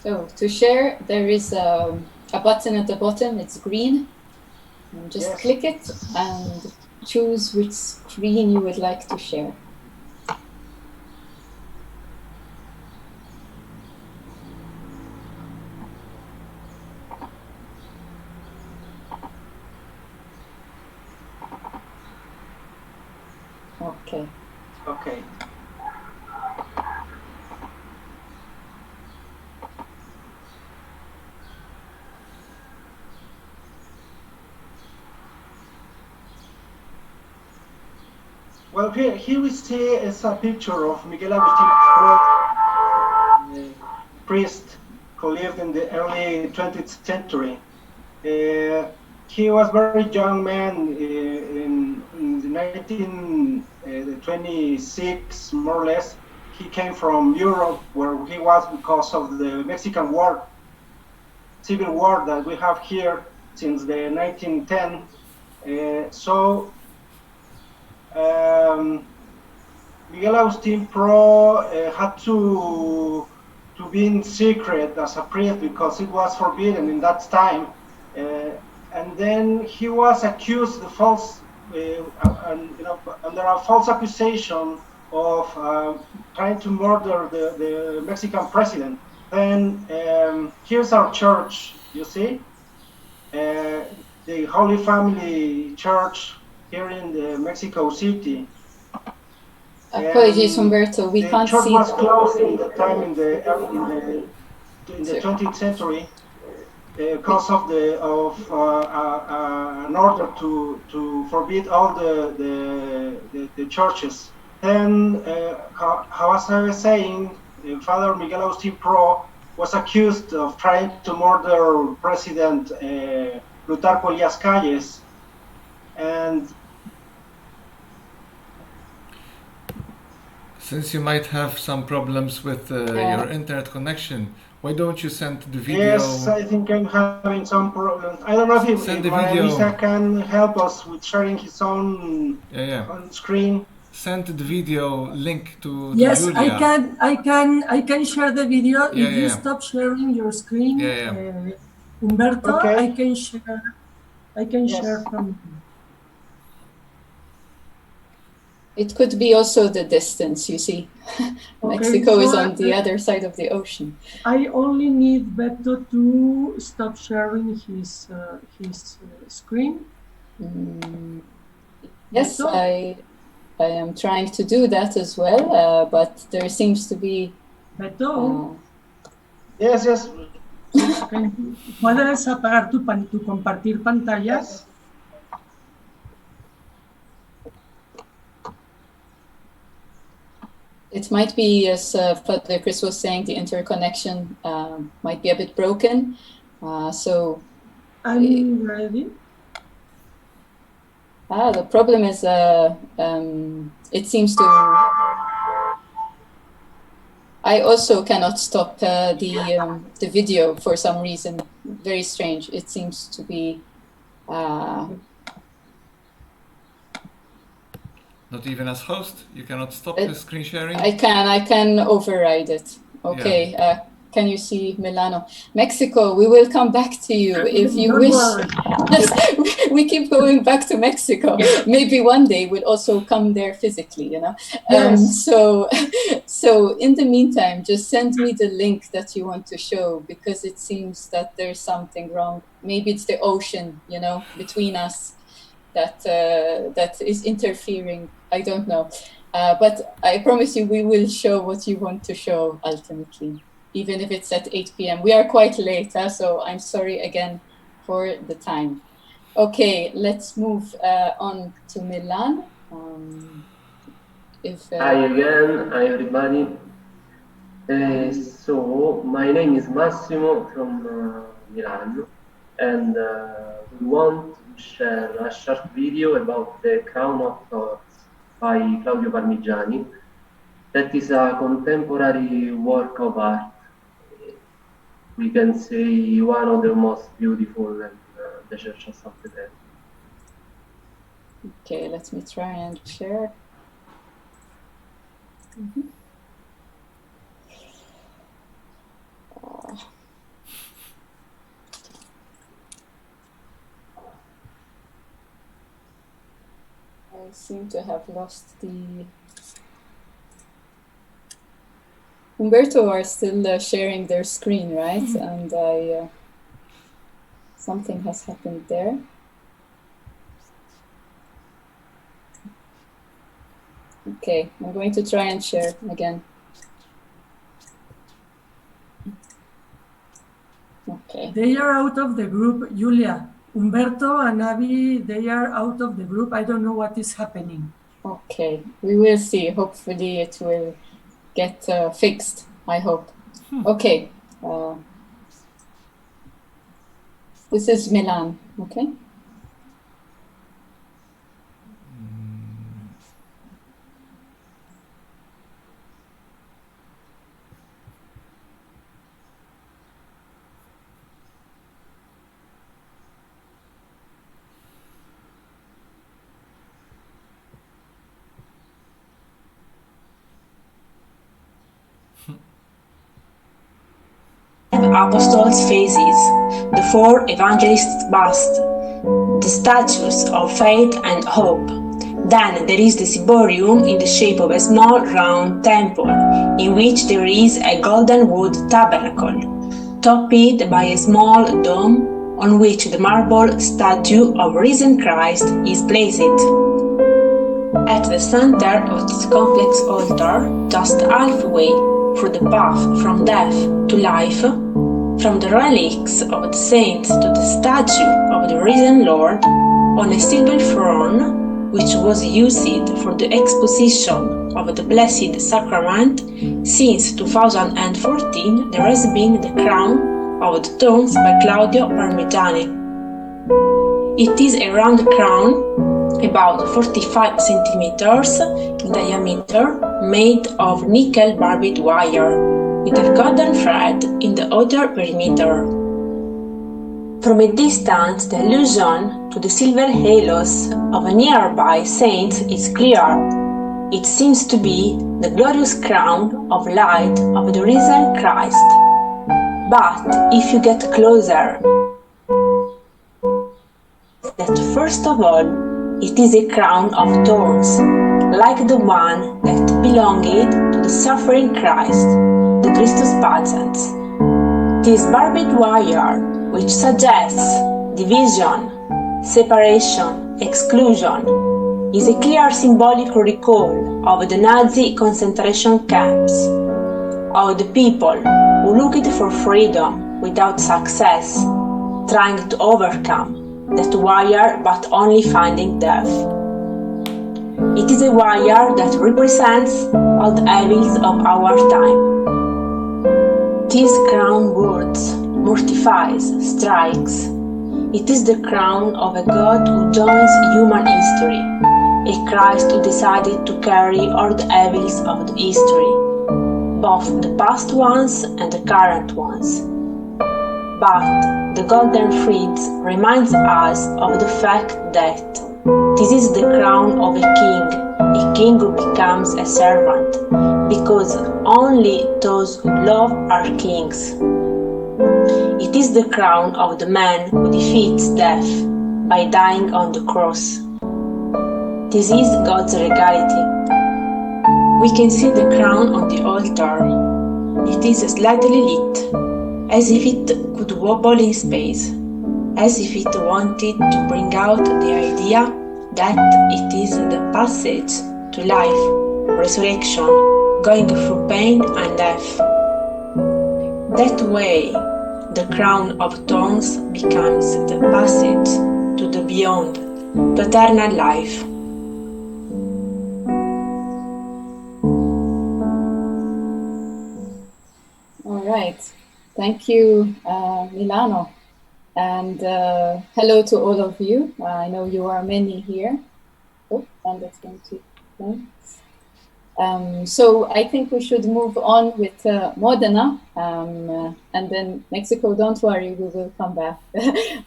So to share, there is a button at the bottom, it's green. And just click it and choose which screen you would like to share. Okay. Okay. Well, here we see is a picture of Miguel Agustin Pro, priest who lived in the early 20th century. He was a very young man in 1926, more or less. He came from Europe, where he was because of the Mexican War, civil war that we have here since the 1910. Miguel Agustin Pro had to be in secret as a priest because it was forbidden in that time. And then he was accused of under a false accusation of trying to murder the Mexican president. Then here's our church, you see? The Holy Family Church here in the Mexico City. Apologies, Humberto, we can't see. The church was closed in the time in the 20th century because of an order to forbid all the churches. Then, as I was saying, Father Miguel Agustín Pro was accused of trying to murder President Plutarco Elías Calles, and since you might have some problems with your internet connection, why don't you send the video? Yes, I think I'm having some problems. I don't know if Marisa can help us with sharing his own on screen. Send the video link to Yes, Julia. I can share the video if you stop sharing your screen. Humberto, okay. I can share from. It could be also the distance, you see. Mexico is on the other side of the ocean. I only need Beto to stop sharing his screen. Yes, I am trying to do that as well, but there seems to be... Beto? Yes. ¿Puedes apagar tu compartir pantalla? Yes. It might be, as Father Chris was saying, the interconnection might be a bit broken. So I'm ready. The problem is it seems to... I also cannot stop the video for some reason. Very strange. It seems to be... Not even as host, you cannot stop the screen sharing? I can override it. Okay, yeah. Can you see Milano? Mexico, we will come back to you if you wish. Yes, we keep going back to Mexico. Maybe one day we'll also come there physically, you know? Yes. So in the meantime, just send me the link that you want to show, because it seems that there's something wrong. Maybe it's the ocean, you know, between us that is interfering. I don't know. But I promise you, we will show what you want to show ultimately, even if it's at 8 p.m. We are quite late, so I'm sorry again for the time. Okay, let's move on to Milan. Hi again, hi everybody. So my name is Massimo from Milan, and we want to share a short video about the Crown of Thorns by Claudio Parmigiani. That is a contemporary work of art. We can say one of the most beautiful in the Church of San Pietre. Okay, let me try and share. I seem to have lost the... Humberto are still sharing their screen, right? And I something has happened there. Okay, I'm going to try and share again. Okay. They are out of the group, Julia. Humberto and Abby, they are out of the group. I don't know what is happening. Okay, we will see. Hopefully it will get fixed, I hope. Okay. This is Milan, okay? Apostles' faces, the four evangelists' busts, the statues of faith and hope, Then there is the ciborium in the shape of a small round temple, in which there is a golden wood tabernacle, topped by a small dome on which the marble statue of risen Christ is placed. At the center of this complex altar, just halfway through the path from death to life, from the relics of the saints to the statue of the risen Lord, on a silver throne, which was used for the exposition of the Blessed Sacrament, since 2014 there has been the crown of the thorns by Claudio Parmigiani. It is a round crown, about 45 centimeters in diameter, made of nickel barbed wire, with a golden thread in the outer perimeter. From a distance, the allusion to the silver halos of a nearby saint is clear. It seems to be the glorious crown of light of the risen Christ. But if you get closer, that first of all, it is a crown of thorns, like the one that belonged to the suffering Christ, the Christus Pacens. This barbed wire, which suggests division, separation, exclusion, is a clear symbolic recall of the Nazi concentration camps, of the people who looked for freedom without success, trying to overcome that wire but only finding death. It is a wire that represents all the evils of our time. This crown wounds, mortifies, strikes. It is the crown of a God who joins human history, a Christ who decided to carry all the evils of the history, both the past ones and the current ones. But the golden thread reminds us of the fact that this is the crown of a king who becomes a servant, because only those who love are kings. It is the crown of the man who defeats death by dying on the cross. This is God's regality. We can see the crown on the altar. It is slightly lit, as if it could wobble in space, as if it wanted to bring out the idea that it is the passage to life, resurrection, going through pain and death. That way, the crown of thorns becomes the passage to the beyond, to eternal life. All right. Thank you, Milano. And hello to all of you. I know you are many here. Oh, and that's going to so I think we should move on with Modena, and then Mexico. Don't worry, we will come back.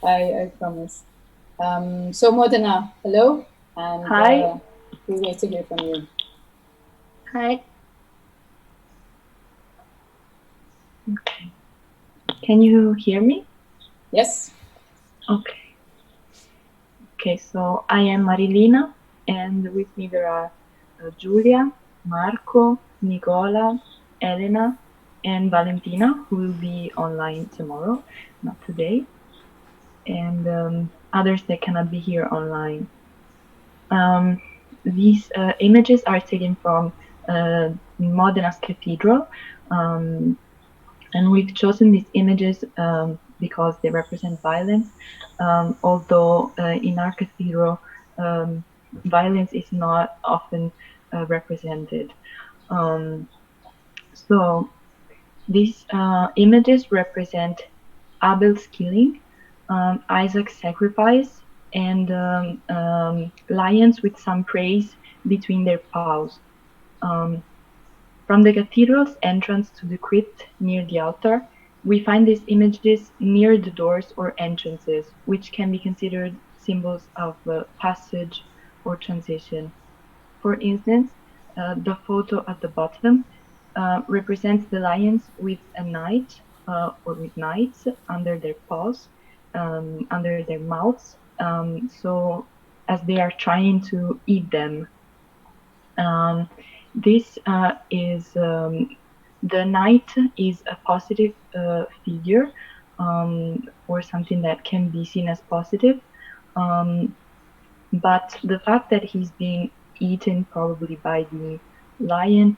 I promise. So Modena, hello, and Hi. we wait to hear from you. Hi. Okay. Can you hear me? Yes. Okay. Okay, so I am Marilina, and with me there are Giulia, Marco, Nicola, Elena, and Valentina, who will be online tomorrow, not today, and others that cannot be here online. These images are taken from Modena's cathedral, and we've chosen these images because they represent violence, although in our cathedral violence is not often represented. So these images represent Abel's killing, Isaac's sacrifice, and lions with some praise between their paws. From the cathedral's entrance to the crypt near the altar, we find these images near the doors or entrances, which can be considered symbols of passage or transition. For instance, the photo at the bottom represents the lions with a knight or with knights under their paws, under their mouths. So as they are trying to eat them. This is the knight is a positive figure, or something that can be seen as positive. But the fact that he's being eaten probably by the lion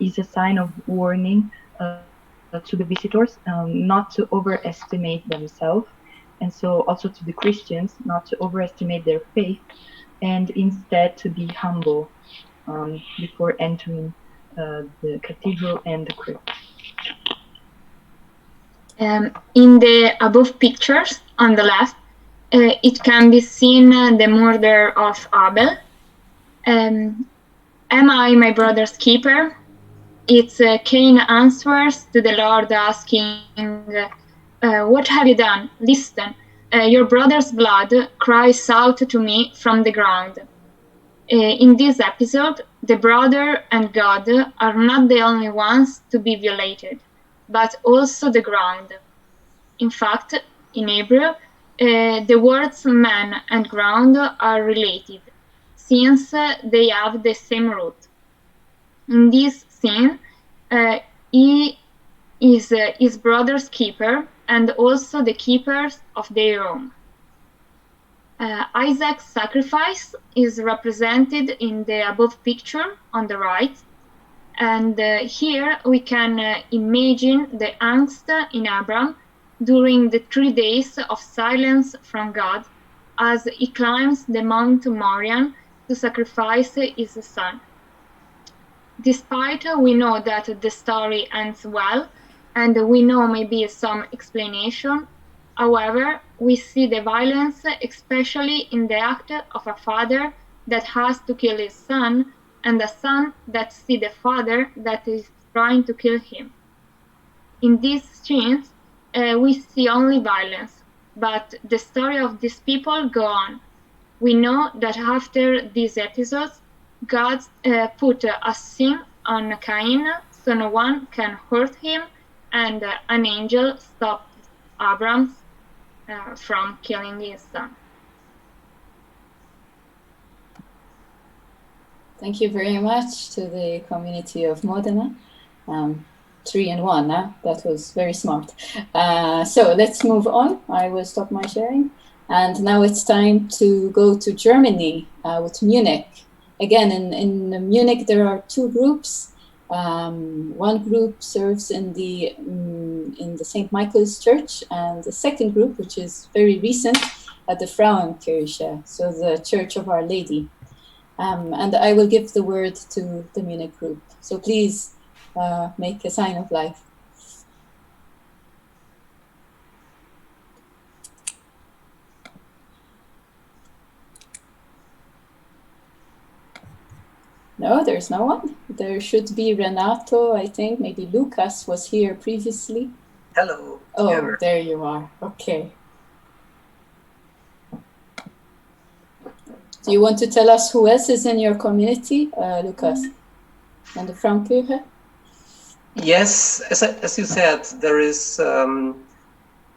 is a sign of warning to the visitors not to overestimate themselves, and so also to the Christians not to overestimate their faith, and instead to be humble before entering the cathedral and the crypt. In the above pictures on the left, it can be seen the murder of Abel. Am I my brother's keeper? It's Cain answers to the Lord asking, what have you done? Listen, your brother's blood cries out to me from the ground. In this episode, the brother and God are not the only ones to be violated, but also the ground. In fact, in Hebrew, the words man and ground are related, since they have the same root. In this scene, he is his brother's keeper and also the keepers of their home. Isaac's sacrifice is represented in the above picture on the right, and here we can imagine the angst in Abraham during the 3 days of silence from God as he climbs the Mount Moriah to sacrifice his son. Despite we know that the story ends well, and we know maybe some explanation, however, we see the violence especially in the act of a father that has to kill his son, and a son that sees the father that is trying to kill him. In these scenes, we see only violence, but the story of these people go on. We know that after these episodes, God put a sin on Cain so no one can hurt him, and an angel stopped Abraham from killing his son. Thank you very much to the community of Modena. 3 and 1, that was very smart. So let's move on. I will stop my sharing. And now it's time to go to Germany with Munich. Again, in Munich, there are 2 groups. One group serves in the St. Michael's Church, and the second group, which is very recent, at the Frauenkirche, so the Church of Our Lady. And I will give the word to the Munich group. So please make a sign of life. No, there's no one. There should be Renato, I think. Maybe Lucas was here previously. Hello. Oh, together. there you are. Okay. Do you want to tell us who else is in your community, Lucas? And the Frauenkirche? Yes, as you said, there is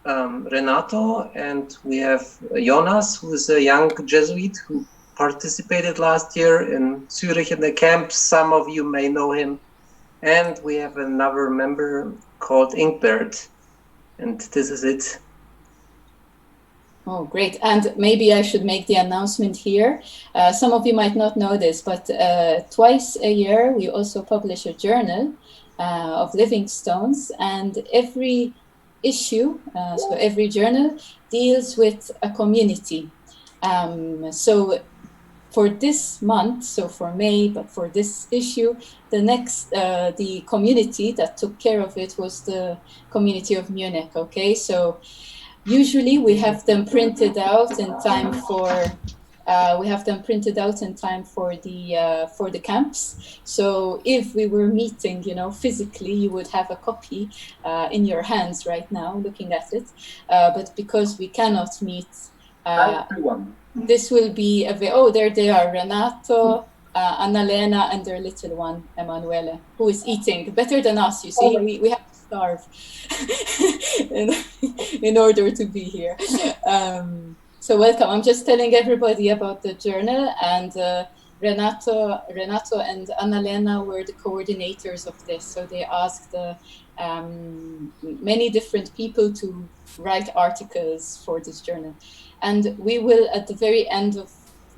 Renato, and we have Jonas, who is a young Jesuit who participated last year in Zurich in the camp. Some of you may know him. And we have another member called Ingbert, and this is it. Oh, great. And maybe I should make the announcement here. Some of you might not know this, but twice a year we also publish a journal of living stones, and every issue, so every journal, deals with a community. So for this month, so for May, but for this issue, the community that took care of it was the community of Munich, okay? So usually we have them printed out in time for the camps. So if we were meeting, physically, you would have a copy in your hands right now, looking at it. But because we cannot meet, this will be there they are, Renato, Annalena, and their little one, Emanuele, who is eating better than us. You see, we have to starve in order to be here. So welcome. I'm just telling everybody about the journal, and Renato and Annalena were the coordinators of this. So they asked many different people to write articles for this journal. And we will, at the very end of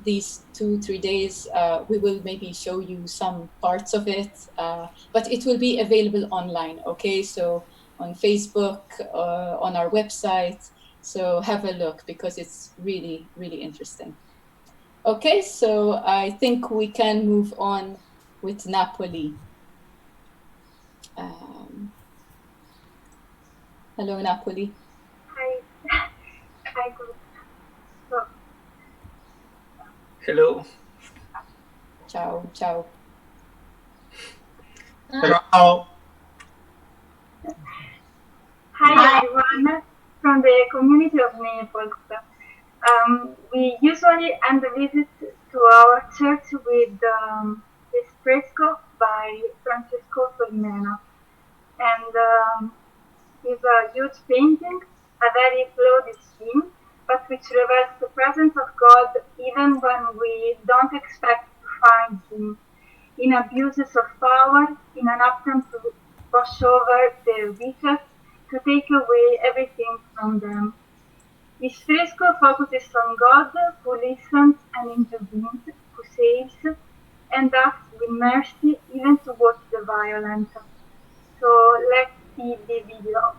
these 2-3 days, we will maybe show you some parts of it, but it will be available online, okay? So on Facebook, on our website. So have a look because it's really, really interesting. Okay, so I think we can move on with Napoli. Hello, Napoli. Hi. Hi, good. So, Hello. Ciao, ciao. Hello. Hi everyone from the community of Naples. We usually end the visit to our church with this fresco by Francesco Solimena. And it's a huge painting, a very floaty scene, but which reveals the presence of God even when we don't expect to find Him, in abuses of power, in an attempt to wash over the weakest, to take away everything from them. This fresco focuses on God who listens and intervenes, who saves and acts with mercy even towards the violent. So let's see the video.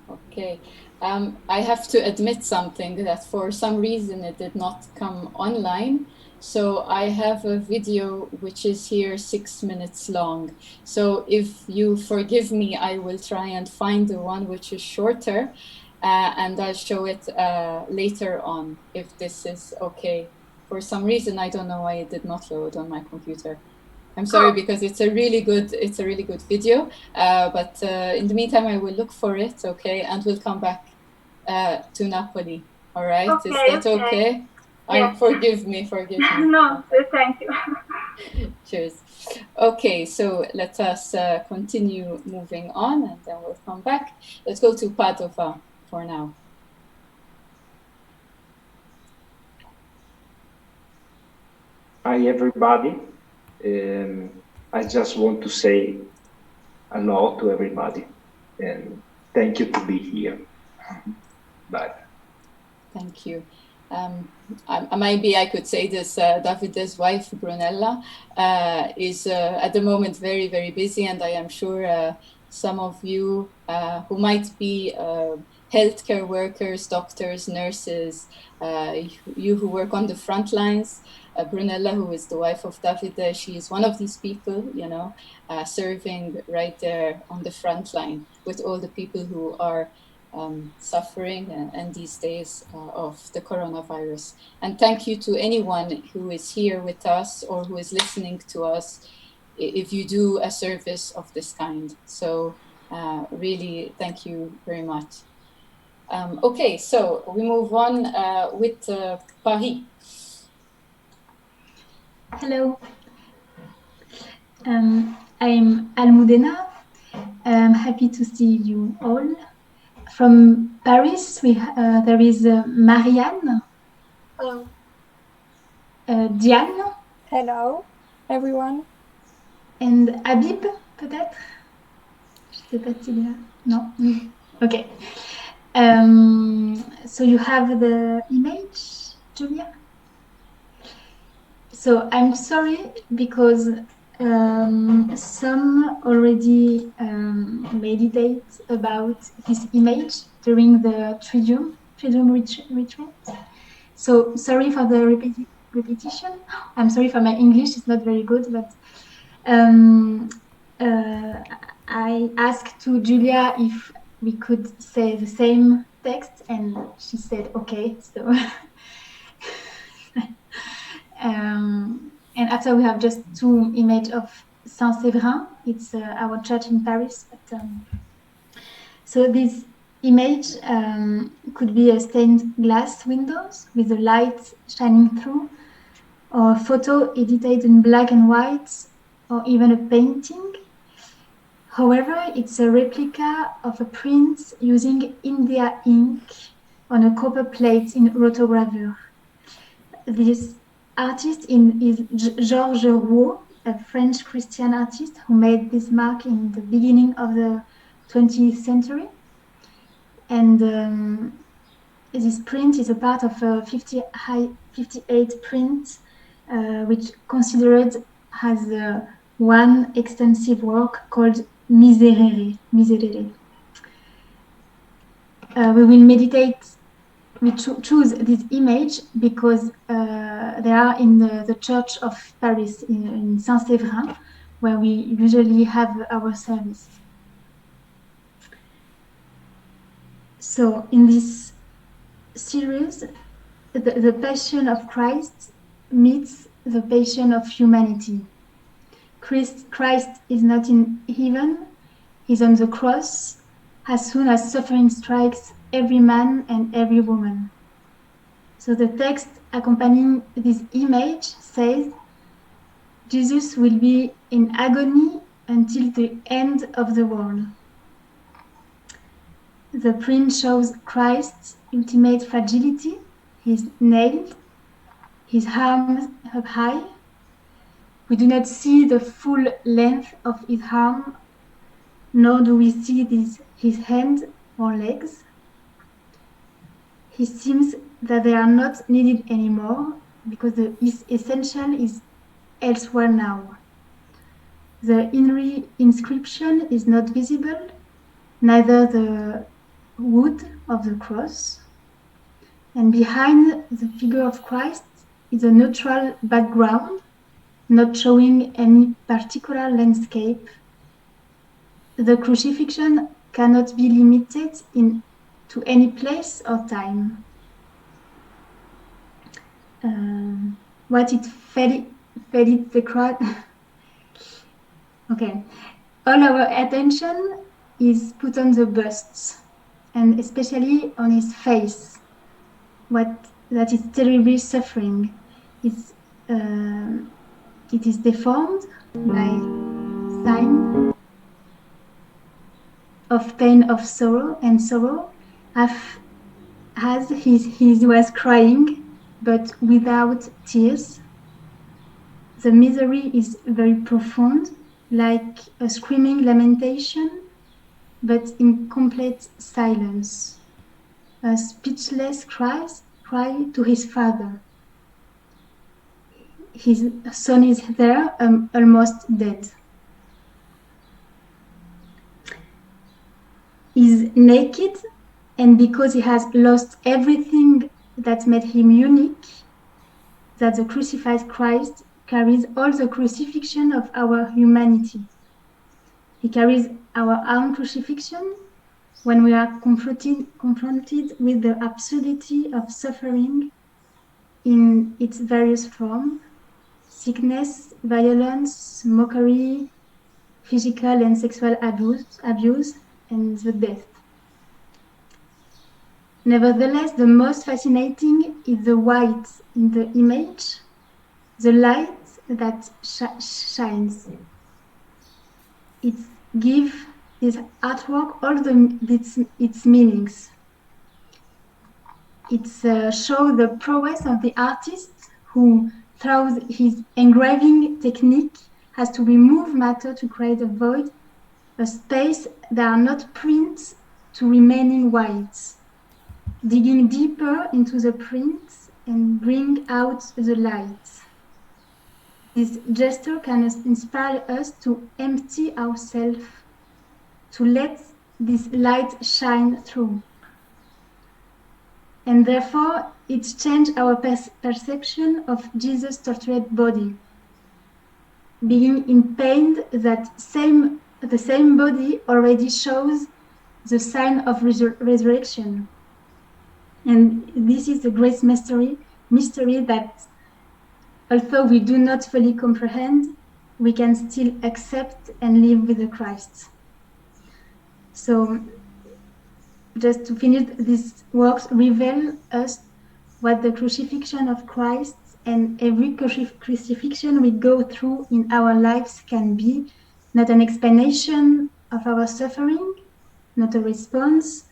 Okay, I have to admit something that for some reason it did not come online. So I have a video which is here 6 minutes long. So if you forgive me, I will try and find the one which is shorter and I'll show it later on if this is okay. For some reason, I don't know why it did not load on my computer. I'm sorry because it's a really good video. But in the meantime, I will look for it, okay, and we'll come back to Napoli. All right, Okay, is that okay? Yes. Forgive me. No, thank you. Cheers. Okay, so let us continue moving on, and then we'll come back. Let's go to Padova for now. Hi, everybody. I just want to say hello to everybody and thank you to be here. Bye. Thank you. Maybe I could say this, Davide's wife, Brunella, is at the moment very, very busy, and I am sure some of you who might be healthcare workers, doctors, nurses, you who work on the front lines, Brunella, who is the wife of Davide, she is one of these people, serving right there on the front line with all the people who are suffering and these days of the coronavirus. And thank you to anyone who is here with us or who is listening to us if you do a service of this kind. So really, thank you very much. Okay, so we move on with Paris. Hello, I'm Almudena. I'm happy to see you all. From Paris, there is Marianne. Hello. Diane. Hello, everyone. And Habib, peut-être? Je sais pas s'il est là. Non. Okay. So you have the image, Julia? So I'm sorry because some already meditate about this image during the Triduum retreat. So sorry for the repetition. I'm sorry for my English, it's not very good, but I asked to Julia if we could say the same text, and she said okay. So and after we have just two images of Saint-Séverin. It's our church in Paris. But, so this image could be a stained glass windows with the light shining through, or a photo edited in black and white, or even a painting. However, it's a replica of a print using India ink on a copper plate in rotogravure. This artist is Georges Rouault, a French Christian artist who made this mark in the beginning of the 20th century. And this print is a part of a 58 print, which considered as one extensive work called Miserere. We will meditate. We choose this image because they are in the Church of Paris in Saint-Séverin, where we usually have our service. So in this series, the Passion of Christ meets the Passion of humanity. Christ is not in heaven, he's on the cross as soon as suffering strikes every man and every woman. So the text accompanying this image says, Jesus will be in agony until the end of the world. The print shows Christ's ultimate fragility. He's nailed, his arms up high. We do not see the full length of his arm, nor do we see his hands or legs. It seems that they are not needed anymore because the essential is elsewhere now. The inscription is not visible, neither the wood of the cross. And behind the figure of Christ is a neutral background, not showing any particular landscape. The crucifixion cannot be limited to any place or time. What it fed the crowd. Okay. All our attention is put on the busts, and especially on his face. That is terribly suffering. It is deformed by sign of pain, of sorrow, as he was crying, but without tears. The misery is very profound, like a screaming lamentation, but in complete silence. A speechless cry to his father. His son is there, almost dead. He's naked, and because he has lost everything that made him unique, that the crucified Christ carries all the crucifixion of our humanity. He carries our own crucifixion when we are confronted with the absurdity of suffering in its various forms: sickness, violence, mockery, physical and sexual abuse, and the death. Nevertheless, the most fascinating is the white in the image, the light that shines. It gives this artwork all its meanings. It shows the prowess of the artist who, through his engraving technique, has to remove matter to create a void, a space that are not prints to remaining white, digging deeper into the prints and bring out the light. This gesture can inspire us to empty ourselves, to let this light shine through. And therefore, it changed our perception of Jesus' tortured body. Being in pain, the same body already shows the sign of resurrection. And this is the great mystery that, although we do not fully comprehend, we can still accept and live with the Christ. So, just to finish, these works reveal us what the crucifixion of Christ and every crucifixion we go through in our lives can be, not an explanation of our suffering, not a response,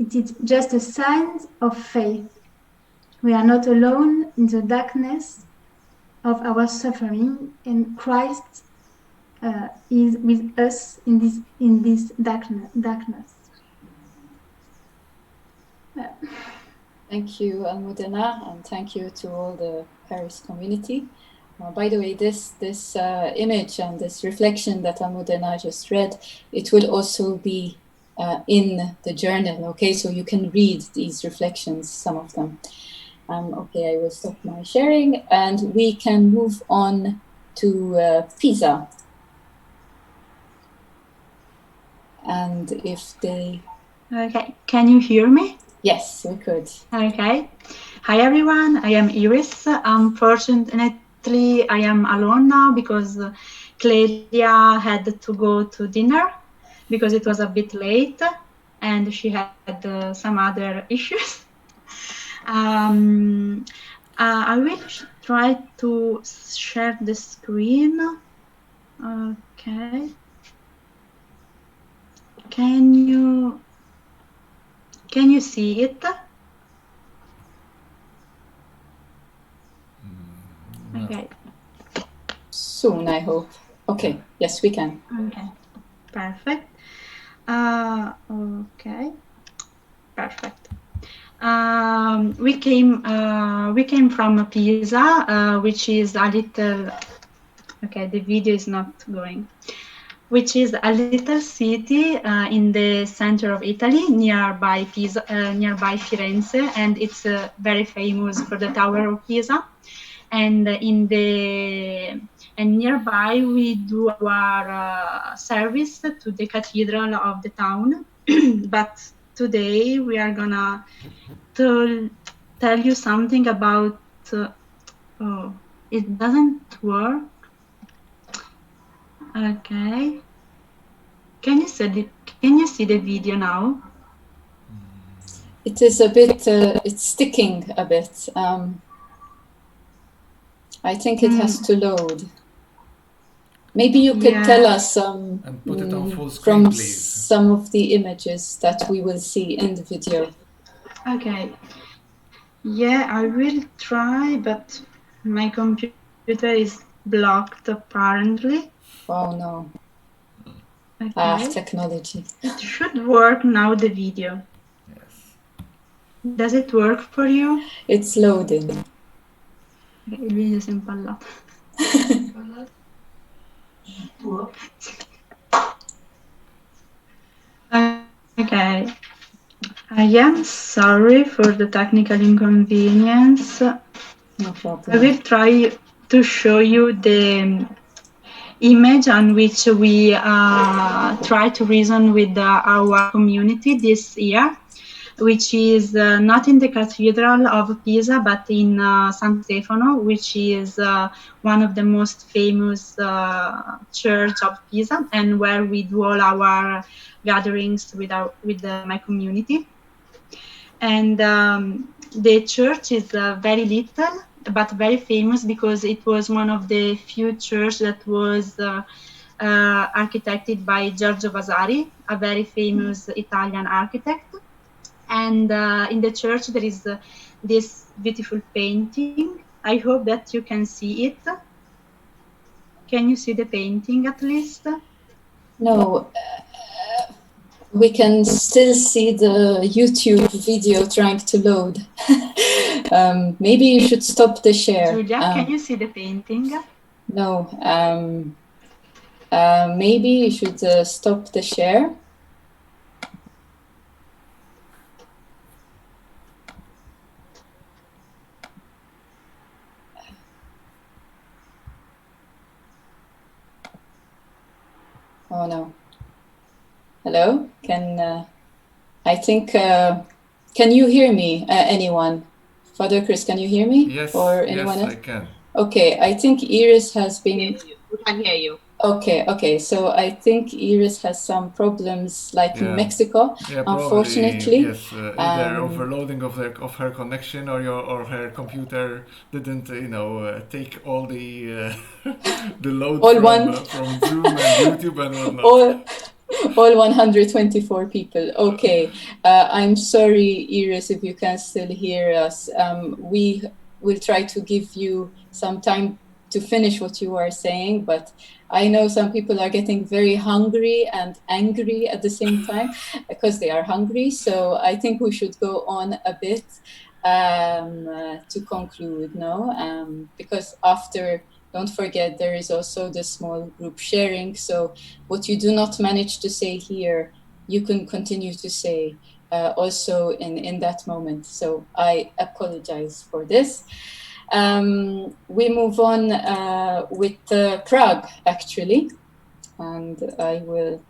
It is just a sign of faith. We are not alone in the darkness of our suffering, and Christ is with us in this darkness. Thank you, Almudena, and thank you to all the Paris community. By the way, this image and this reflection that Almudena just read, it will also be in the journal, okay? So you can read these reflections, some of them. Okay, I will stop my sharing and we can move on to Pisa. And if they... Okay, can you hear me? Yes, we could. Okay. Hi everyone, I am Iris. Unfortunately, I am alone now because Clelia had to go to dinner because it was a bit late and she had some other issues. I will try to share the screen. Okay. Can you see it? Okay. Soon, I hope. Okay. Yes, we can. Okay. Perfect. Okay. Perfect. We came from Pisa, which is a little. Okay, the video is not going. Which is a little city in the center of Italy, nearby Pisa, nearby Firenze, and it's very famous for the Tower of Pisa. And nearby we do our service to the cathedral of the town. But today we are gonna tell you something about. Oh, it doesn't work. Okay. Can you see the video now? It is a bit. It's sticking a bit. I think it has to load. Maybe you could tell us and put it on full screen, from please. some of the images that we will see in the video. Okay. Yeah, I will try, but my computer is blocked apparently. Oh no. Okay. Technology. It should work now, the video. Yes. Does it work for you? It's loading. Il video si è impallato. Okay. I am sorry for the technical inconvenience. No problem. I will try to show you the image on which we try to reason with our community this year, which is not in the Cathedral of Pisa, but in San Stefano, which is one of the most famous church of Pisa, and where we do all our gatherings with my community. And the church is very little, but very famous because it was one of the few churches that was architected by Giorgio Vasari, a very famous Italian architect. And in the church there is this beautiful painting. I hope that you can see it. Can you see the painting at least? No. We can still see the YouTube video trying to load. Maybe you should stop the share. Julia, can you see the painting? No. Maybe you should stop the share. Oh no. Hello? I think, can you hear me, anyone? Father Chris, can you hear me? Yes, or anyone yes, else? I can. Okay, I think Iris has been... We can hear you. Okay, so I think Iris has some problems in Mexico, yeah, unfortunately. Yes, either overloading of her connection or her computer didn't, take all the the load from Zoom and YouTube and whatnot. All 124 people. Okay. I'm sorry, Iris, if you can still hear us. We will try to give you some time to finish what you are saying, but I know some people are getting very hungry and angry at the same time because they are hungry. So I think we should go on a bit to conclude, no? Because after, don't forget, there is also the small group sharing. So what you do not manage to say here, you can continue to say also in that moment. So I apologize for this. We move on with Prague, actually, and I will.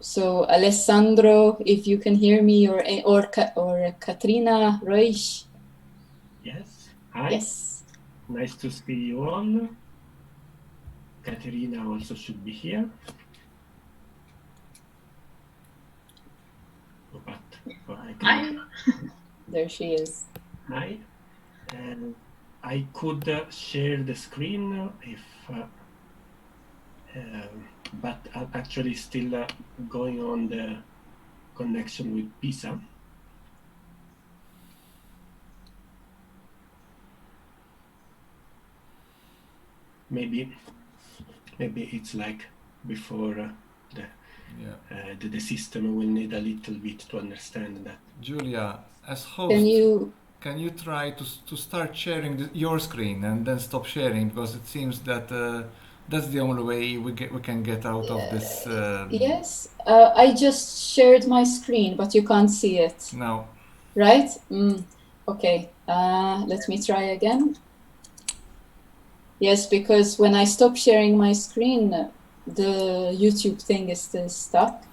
So Alessandro, if you can hear me, or Katrina Reusch. Yes. Hi. Yes. Nice to see you all. Katerina also should be here. But I can... There she is. Hi. I could share the screen if, but I'm actually still going on the connection with Pisa. Maybe it's like before the system will need a little bit to understand that. Julia, as host, can you try to start sharing your screen and then stop sharing, because it seems that that's the only way we can get out of this. Yes, I just shared my screen, but you can't see it. No. Right? Okay. Let me try again. Yes, because when I stop sharing my screen, the YouTube thing is still stuck.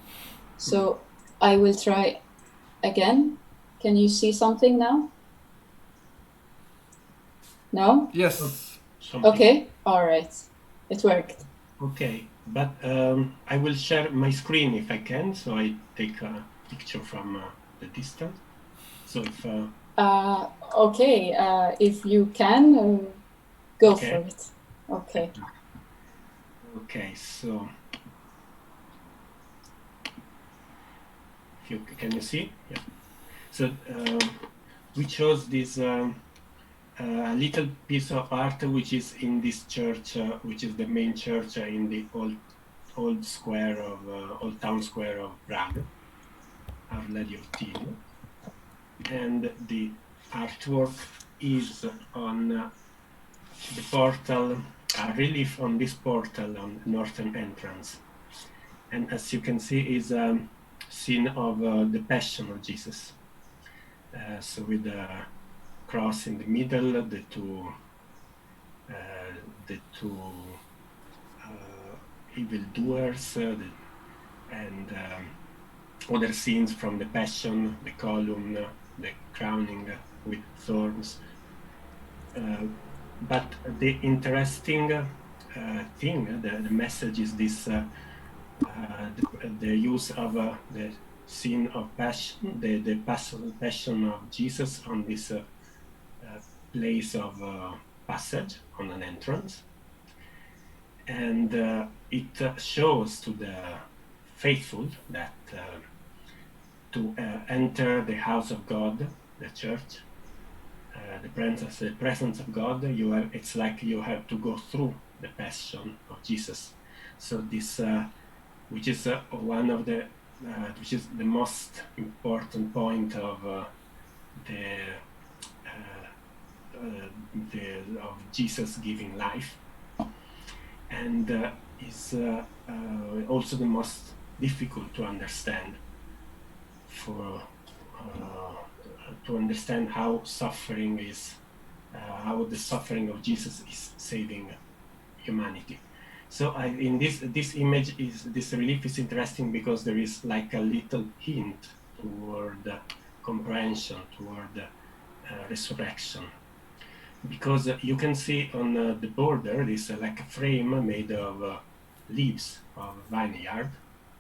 So I will try again. Can you see something now? No? Yes. Okay. All right. It worked. Okay, but I will share my screen if I can, so I take a picture from the distance. So if... okay, if you can, go for it. Okay. Okay, so... Can you see? Yeah. So we chose this little piece of art which is in this church, which is the main church in the old square of old town square of Prague, Our Lady of Teen, and the artwork is on the portal, a relief on this portal on northern entrance, and as you can see is a scene of the Passion of Jesus. So with the cross in the middle, the two evildoers, and other scenes from the Passion, the column, the crowning with thorns. But the interesting thing, the message is this: the use of the scene of Passion, the Passion of Jesus on this place of passage on an entrance, and it shows to the faithful that to enter the house of God, the church, the presence of God, it's like you have to go through the Passion of Jesus. So this, which is one of the, which is the most important point of of Jesus giving life, and is also the most difficult to understand, for to understand how suffering is, how the suffering of Jesus is saving humanity. So in this image, this relief is interesting because there is like a little hint toward comprehension, toward resurrection. Because you can see on the border, this like a frame made of leaves of vineyard.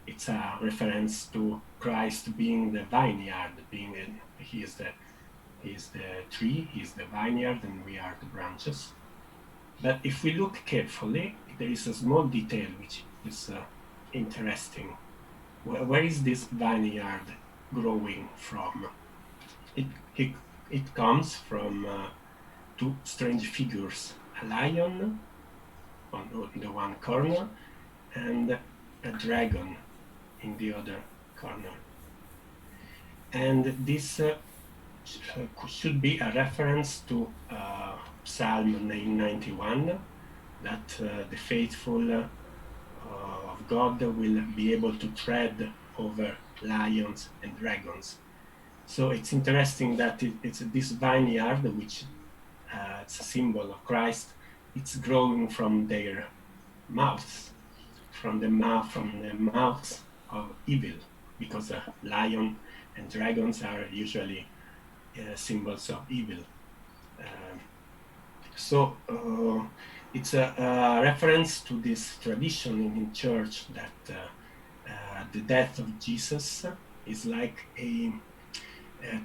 It's a reference to Christ being the vineyard, he is the tree, he is the vineyard, and we are the branches. But if we look carefully, there is a small detail which is interesting. Where is this vineyard growing from? It comes from two strange figures, a lion on the one corner and a dragon in the other corner. And this should be a reference to Psalm 91, that the faithful of God will be able to tread over lions and dragons. So it's interesting that it's this vineyard, which it's a symbol of Christ, it's growing from their mouths, from the mouths of evil, because a lion and dragons are usually symbols of evil. So it's a reference to this tradition in church that the death of Jesus is like a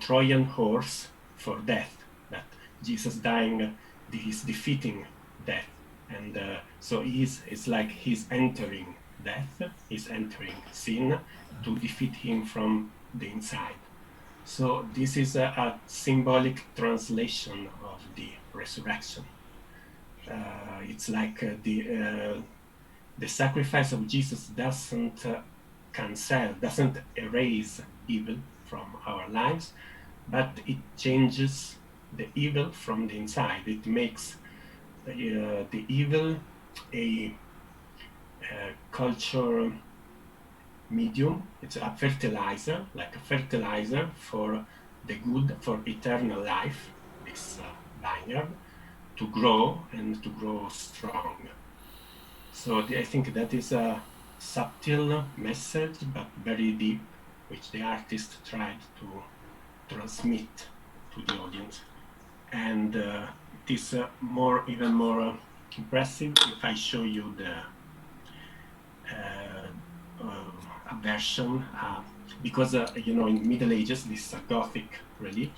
Trojan horse for death, that Jesus dying is defeating death. And so it's like he's entering death, he's entering sin to defeat him from the inside. So this is a symbolic translation of the resurrection. It's like the sacrifice of Jesus doesn't erase evil from our lives, but it changes the evil from the inside. It makes the evil a culture medium. It's a fertilizer, like a fertilizer for the good, for eternal life, this vineyard, to grow and to grow strong. So I think that is a subtle message, but very deep, which the artist tried to transmit to the audience. And it is even more impressive if I show you the a version, because in Middle Ages this is a Gothic relief.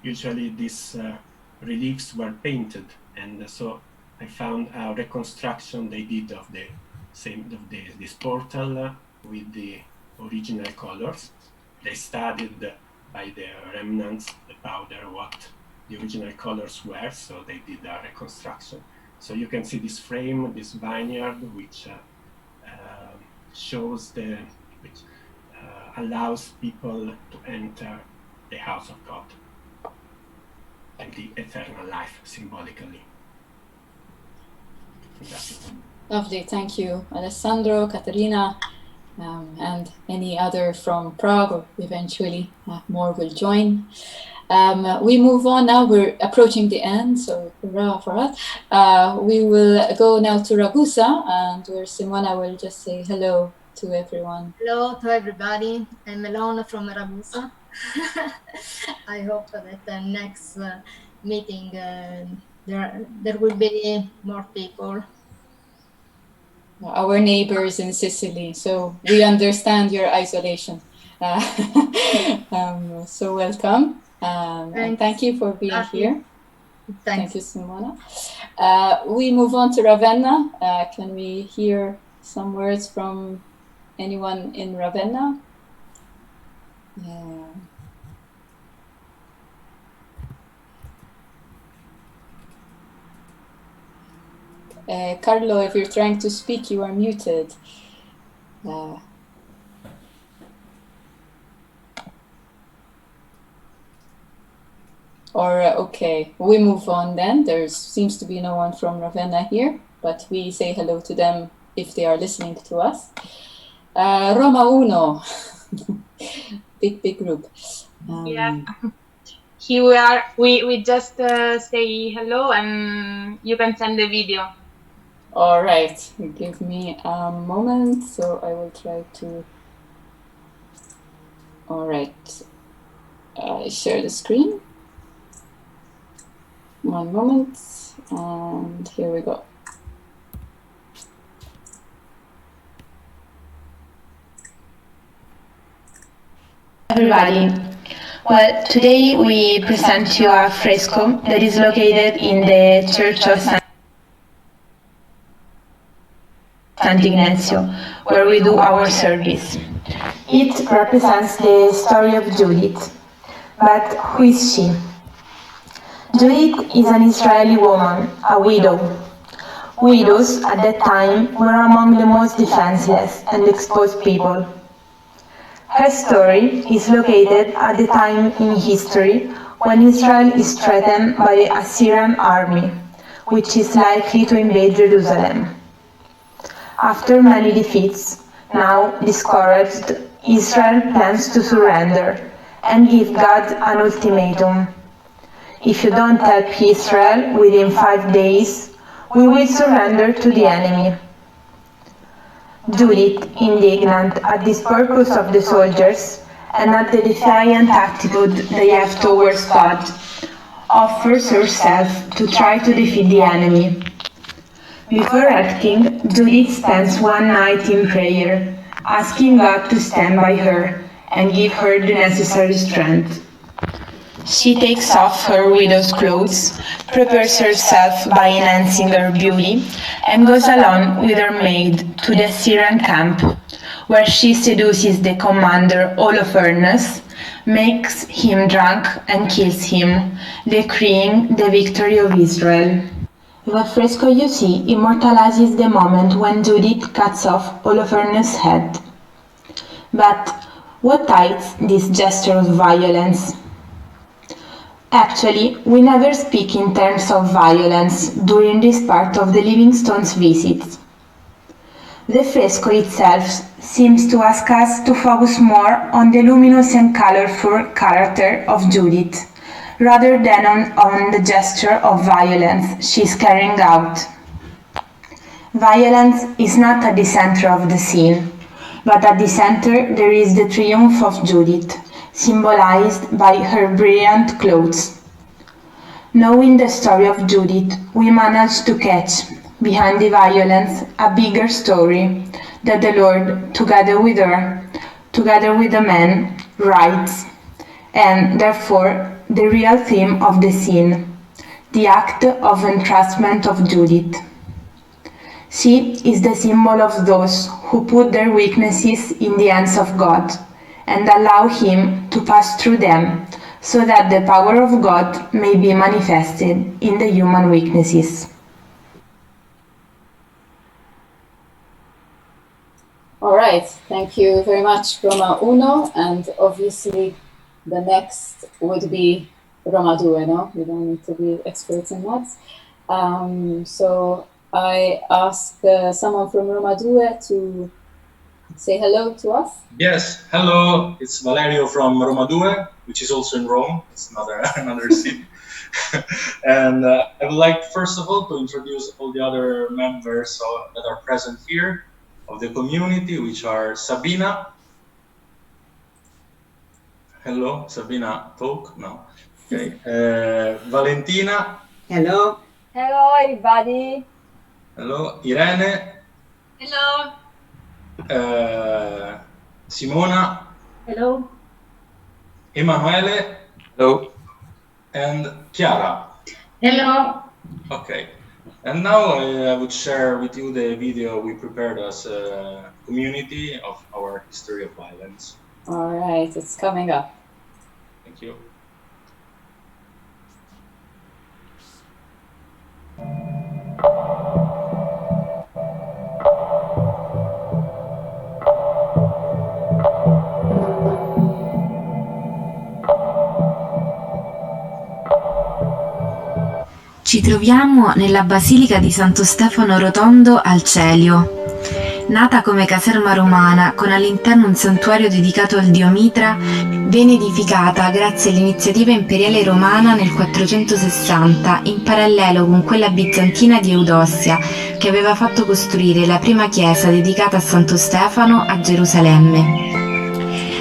Usually these reliefs were painted, and so I found a reconstruction they did of this portal with the original colors. They studied by the remnants, the powder, what the original colors were, so they did a reconstruction. So you can see this frame, this vineyard, which shows which allows people to enter the house of God and the eternal life symbolically. Lovely, thank you, Alessandro, Caterina, and any other from Prague, or eventually more will join. We move on now, we're approaching the end, so hurrah for us. We will go now to Ragusa, and where Simona will just say hello to everyone. Hello to everybody, I'm Melona from Ragusa. I hope that the next meeting there will be more people. Our neighbors in Sicily, so we understand your isolation. So welcome. And thank you for being here. Thank you, Simona. We move on to Ravenna. Can we hear some words from anyone in Ravenna? Carlo, if you're trying to speak, you are muted. Okay, we move on then. There seems to be no one from Ravenna here, but we say hello to them if they are listening to us. Roma Uno, big group. Yeah, here we are. We just say hello, and you can send the video. All right, give me a moment, so I will try to. All right, share the screen. One moment, and here we go. Everybody. Well, today we present you a fresco that is located in the Church of San St. Ignazio, where we do our service. It represents the story of Judith. But who is she? Judith is an Israeli woman, a widow. Widows at that time were among the most defenseless and exposed people. Her story is located at the time in history when Israel is threatened by the Assyrian army, which is likely to invade Jerusalem. After many defeats, now discouraged, Israel plans to surrender and give God an ultimatum. If you don't help Israel within 5 days, we will surrender to the enemy. Judith, indignant at this purpose of the soldiers and at the defiant attitude they have towards God, offers herself to try to defeat the enemy. Before acting, Judith spends one night in prayer, asking God to stand by her and give her the necessary strength. She takes off her widow's clothes, prepares herself by enhancing her beauty, and goes alone with her maid to the Assyrian camp, where she seduces the commander Holofernes, makes him drunk and kills him, decreeing the victory of Israel. The fresco you see immortalizes the moment when Judith cuts off Holofernes' head. But what hides this gesture of violence? Actually, we never speak in terms of violence during this part of the Livingstone's visit. The fresco itself seems to ask us to focus more on the luminous and colorful character of Judith, rather than on the gesture of violence she is carrying out. Violence is not at the center of the scene, but at the center there is the triumph of Judith, symbolized by her brilliant clothes. Knowing the story of Judith, we manage to catch, behind the violence, a bigger story that the Lord, together with her, together with the man, writes, and therefore the real theme of the scene, the act of entrustment of Judith. She is the symbol of those who put their weaknesses in the hands of God and allow Him to pass through them, so that the power of God may be manifested in the human weaknesses. All right, thank you very much, Roma Uno, and obviously the next would be Roma Due, no? We don't need to be experts in that. So I ask someone from Roma Due to say hello to us. Yes, hello, it's Valerio from Roma Due, which is also in Rome. It's another city. And I would like, first of all, to introduce all the other members that are present here of the community, which are Sabina. Hello, Sabina, talk? No. Okay. Valentina. Hello. Hello, everybody. Hello, Irene. Hello. Simona. Hello. Emanuele. Hello. And Chiara. Hello. Okay. And now I would share with you the video we prepared as a community of our history of violence. All right, it's coming up. Thank you. Ci troviamo nella Basilica di Santo Stefano Rotondo al Celio. Nata come caserma romana, con all'interno un santuario dedicato al dio Mitra, venne edificata grazie all'iniziativa imperiale romana nel 460, in parallelo con quella bizantina di Eudossia, che aveva fatto costruire la prima chiesa dedicata a Santo Stefano a Gerusalemme.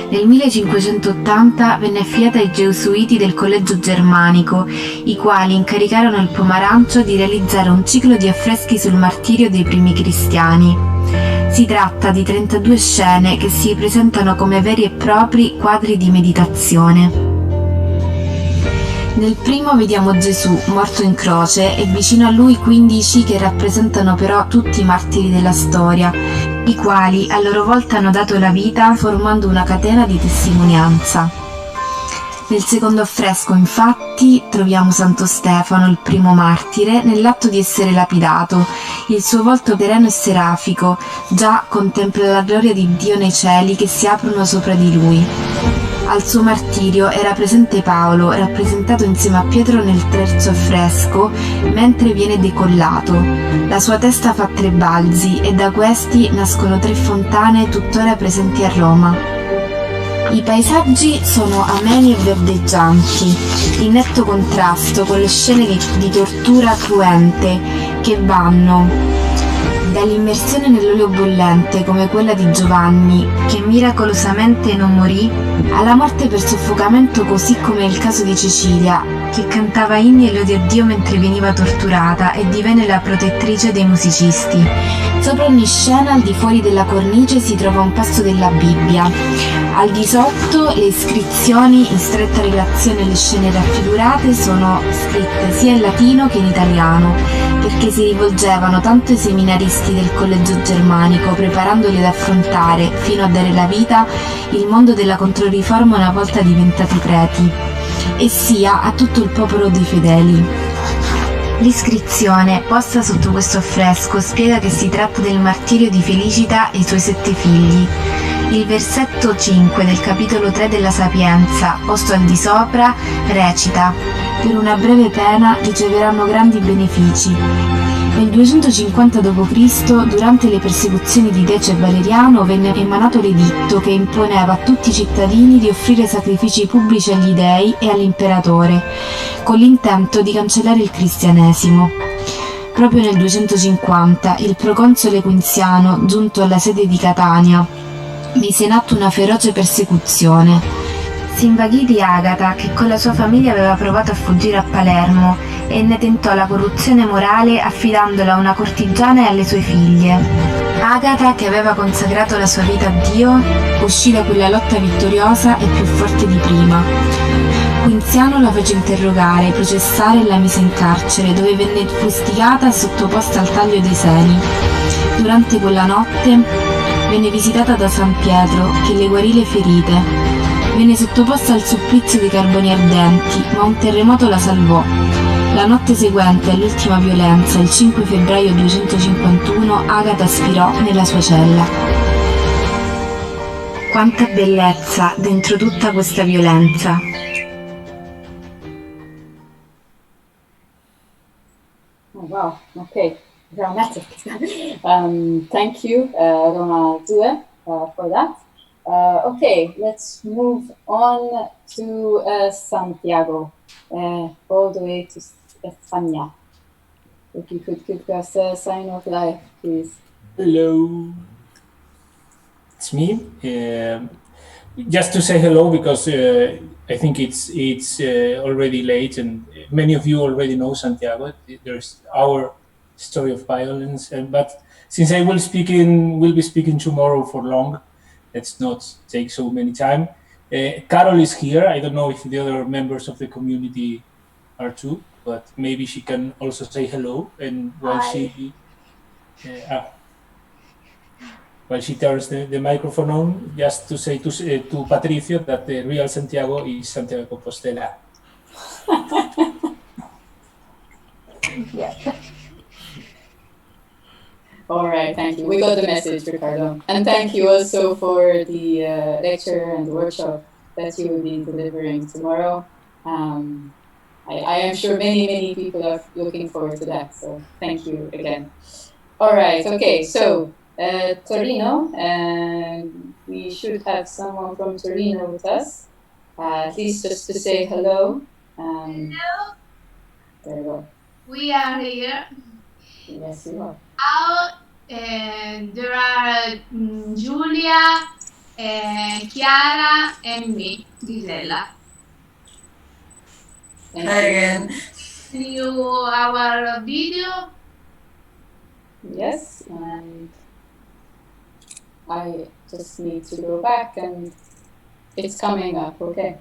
Nel 1580 venne affidata ai gesuiti del Collegio Germanico, i quali incaricarono il Pomarancio di realizzare un ciclo di affreschi sul martirio dei primi cristiani. Si tratta di 32 scene che si presentano come veri e propri quadri di meditazione. Nel primo vediamo Gesù morto in croce e vicino a lui 15 che rappresentano però tutti i martiri della storia, i quali a loro volta hanno dato la vita formando una catena di testimonianza. Nel secondo affresco, infatti, troviamo Santo Stefano, il primo martire, nell'atto di essere lapidato. Il suo volto sereno e serafico già contempla la gloria di Dio nei cieli che si aprono sopra di lui. Al suo martirio era presente Paolo, rappresentato insieme a Pietro nel terzo affresco, mentre viene decollato. La sua testa fa 3 balzi e da questi nascono 3 fontane tuttora presenti a Roma. I paesaggi sono ameni e verdeggianti, in netto contrasto con le scene di tortura cruente che vanno dall'immersione nell'olio bollente come quella di Giovanni, che miracolosamente non morì, alla morte per soffocamento così come il caso di Cecilia, che cantava inni e lode a Dio mentre veniva torturata e divenne la protettrice dei musicisti. Sopra ogni scena, al di fuori della cornice, si trova un passo della Bibbia. Al di sotto le iscrizioni in stretta relazione alle scene raffigurate sono scritte sia in latino che in italiano, perché si rivolgevano tanto ai seminaristi del collegio germanico, preparandoli ad affrontare, fino a dare la vita, il mondo della Controriforma una volta diventati preti, e sia a tutto il popolo dei fedeli. L'iscrizione posta sotto questo affresco spiega che si tratta del martirio di Felicita e i suoi 7 figli. Il versetto 5 del capitolo 3 della Sapienza, posto al di sopra, recita: per una breve pena riceveranno grandi benefici. Nel 250 d.C., durante le persecuzioni di Dece e Valeriano, venne emanato l'editto che imponeva a tutti i cittadini di offrire sacrifici pubblici agli dei e all'imperatore, con l'intento di cancellare il cristianesimo. Proprio nel 250, il proconsole Quinziano, giunto alla sede di Catania, mise in atto una feroce persecuzione. Si invaghì di Agata, che con la sua famiglia aveva provato a fuggire a Palermo, e ne tentò la corruzione morale affidandola a una cortigiana e alle sue figlie. Agata, che aveva consacrato la sua vita a Dio, uscì da quella lotta vittoriosa e più forte di prima. Quinziano la fece interrogare, processare e la mise in carcere, dove venne fustigata e sottoposta al taglio dei seni. Durante quella notte venne visitata da San Pietro, che le guarì le ferite. Venne sottoposta al supplizio dei carboni ardenti, ma un terremoto la salvò. La notte seguente all'ultima violenza, il 5 febbraio 251, Agata spirò nella sua cella. Quanta bellezza dentro tutta questa violenza! Oh, wow, okay, dramatic. Thank you, Roma Due, for that. Okay, let's move on to Santiago, all the way to España. If you could give us a sign of life, please. Hello, it's me. Just to say hello because I think it's already late and many of you already know Santiago. There's our story of violence, but since I will be speaking tomorrow for long, let's not take so many time. Carol is here. I don't know if the other members of the community are too, but maybe she can also say hello. And while she turns the microphone on, just to say to Patricio that the real Santiago is Santiago de Compostela. Yeah. All right, thank you. We got the message, Ricardo. And thank you also for the lecture and the workshop that you will be delivering tomorrow. I am sure many people are looking forward to that, so thank you again. All right, okay, so Torino, and we should have someone from Torino with us, at least just to say hello. Hello. There we go. We are here. Yes, you are. There are Giulia, Chiara, and me, Gisela. Hi again. See you our video. Yes, and I just need to go back and it's coming up, okay.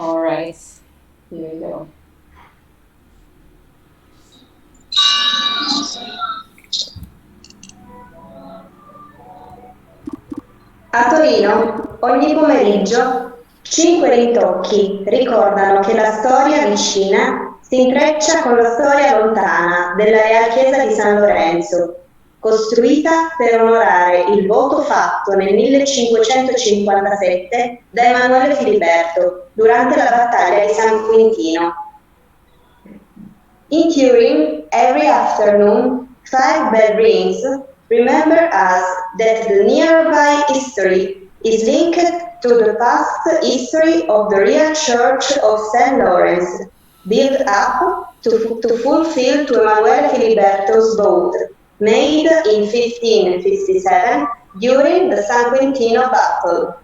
All right, here we go. A Torino, ogni pomeriggio, 5 ritocchi ricordano che la storia vicina si intreccia con la storia lontana della Real Chiesa di San Lorenzo, costruita per onorare il voto fatto nel 1557 da Emanuele Filiberto durante la battaglia di San Quintino. In Turin, every afternoon, 5 bell rings remember us that the nearby history is linked to the past history of the real Church of St. Lawrence, built up to fulfill to Emanuele Filiberto's vote, made in 1557 during the San Quintino battle.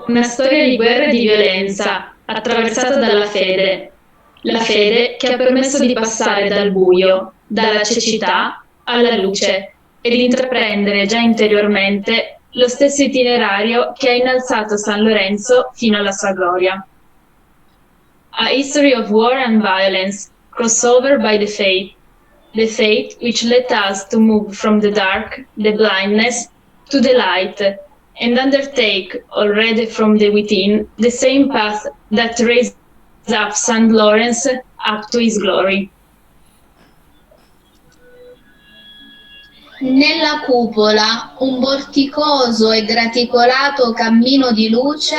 Una storia di guerra e di violenza, attraversata dalla fede. La fede che ha permesso di passare dal buio, dalla cecità alla luce e di intraprendere già interiormente lo stesso itinerario che ha innalzato San Lorenzo fino alla sua gloria. A history of war and violence, crossover by the faith which led us to move from the dark, the blindness, to the light, and undertake already from the within the same path that raised up St. Lawrence up to his glory. Nella cupola un vorticoso e graticolato cammino di luce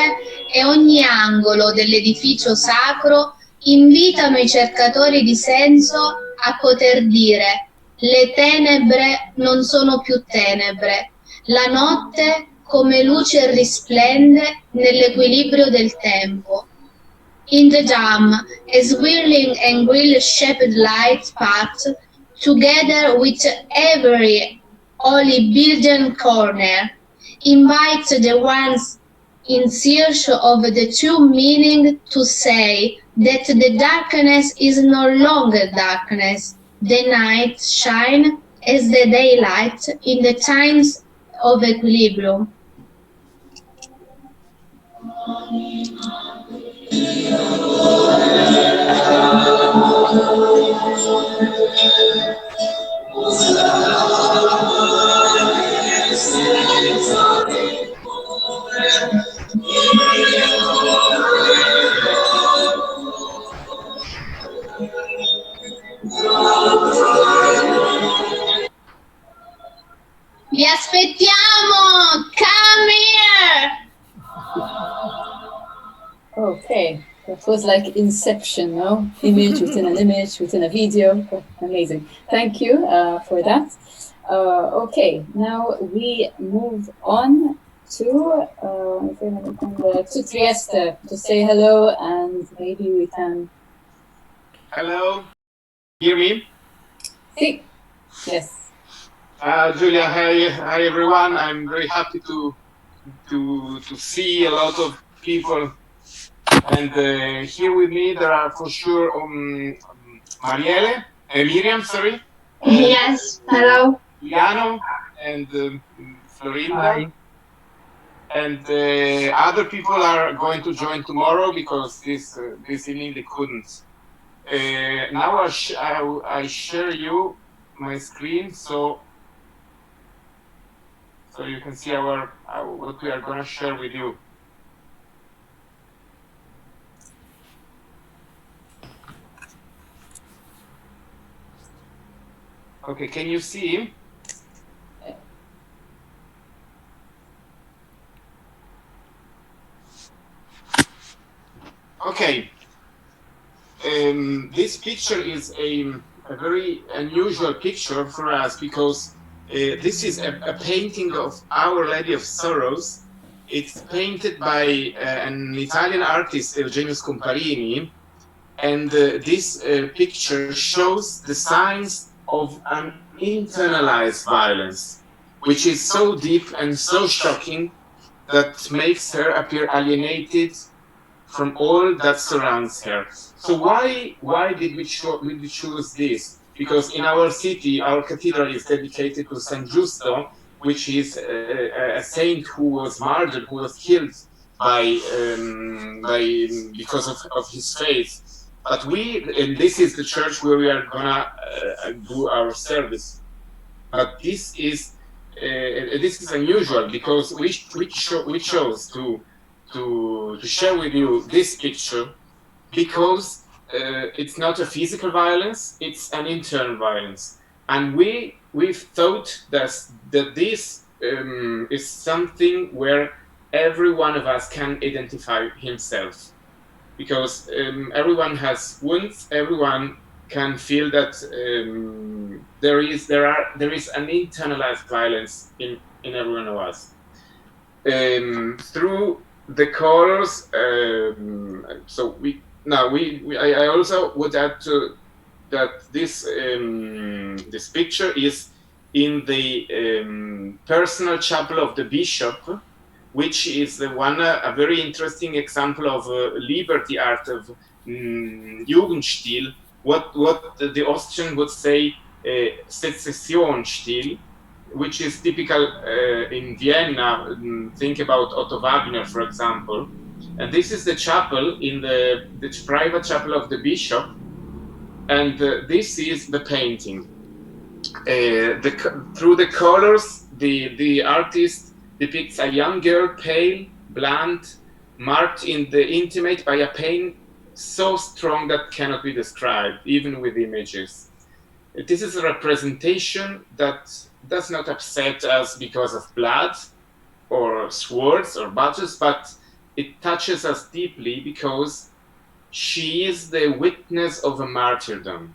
e ogni angolo dell'edificio sacro invitano i cercatori di senso a poter dire: le tenebre non sono più tenebre, la notte come luce risplende nell'equilibrio del tempo. In the dam, a swirling and grill-shaped light path, together with every holy building corner, invites the ones in search of the true meaning to say that the darkness is no longer darkness. The night shines as the daylight in the times of equilibrium. Vi aspettiamo! Come here! Okay, that was like Inception, no? Image within an image, within a video. Oh, amazing. Thank you for that. Okay, now we move on to Trieste to say hello, and maybe we can... Hello, hear me? Sí. Yes. Julia, hi everyone. I'm very happy to see a lot of people, and here with me there are for sure Miriam, sorry. Yes, hello. Giuliano and Florinda. Hi. And other people are going to join tomorrow because this evening they couldn't. Now I share you my screen so you can see what we are going to share with you. Okay, can you see? Okay. This picture is a very unusual picture for us because this is a painting of Our Lady of Sorrows. It's painted by an Italian artist, Eugenio Scomparini, and this picture shows the signs of an internalized violence, which is so deep and so shocking that makes her appear alienated from all that surrounds her. So why did we choose this? Because in our city, our cathedral is dedicated to San Giusto, which is a saint who was martyred, who was killed because of his faith. But and this is the church where we are gonna do our service. But this is unusual because we chose to share with you this picture because it's not a physical violence, it's an internal violence, and we thought that this is something where every one of us can identify himself, because everyone has wounds, everyone can feel that there is an internalized violence in every one of us. Through the colors, so I also would add to that this picture is in the personal chapel of the bishop, which is a very interesting example of liberty art of Jugendstil, what the Austrian would say Sezessionsstil, which is typical in Vienna. Think about Otto Wagner, for example. And this is the chapel in the private chapel of the bishop, and this is the painting. Through the colors, the artist depicts a young girl, pale, blunt, marked in the intimate by a pain so strong that cannot be described, even with images. This is a representation that does not upset us because of blood or swords or battles, but it touches us deeply because she is the witness of a martyrdom.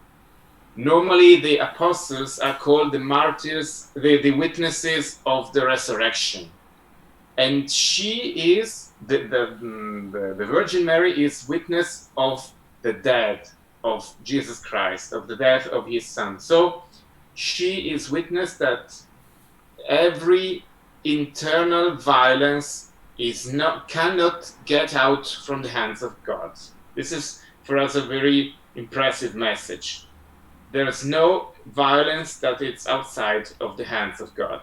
Normally, the apostles are called the martyrs, the witnesses of the resurrection. And she is, the Virgin Mary is witness of the death of Jesus Christ, of the death of his son. So she is witness that every internal violence cannot get out from the hands of God. This is for us a very impressive message. There is no violence that is outside of the hands of God.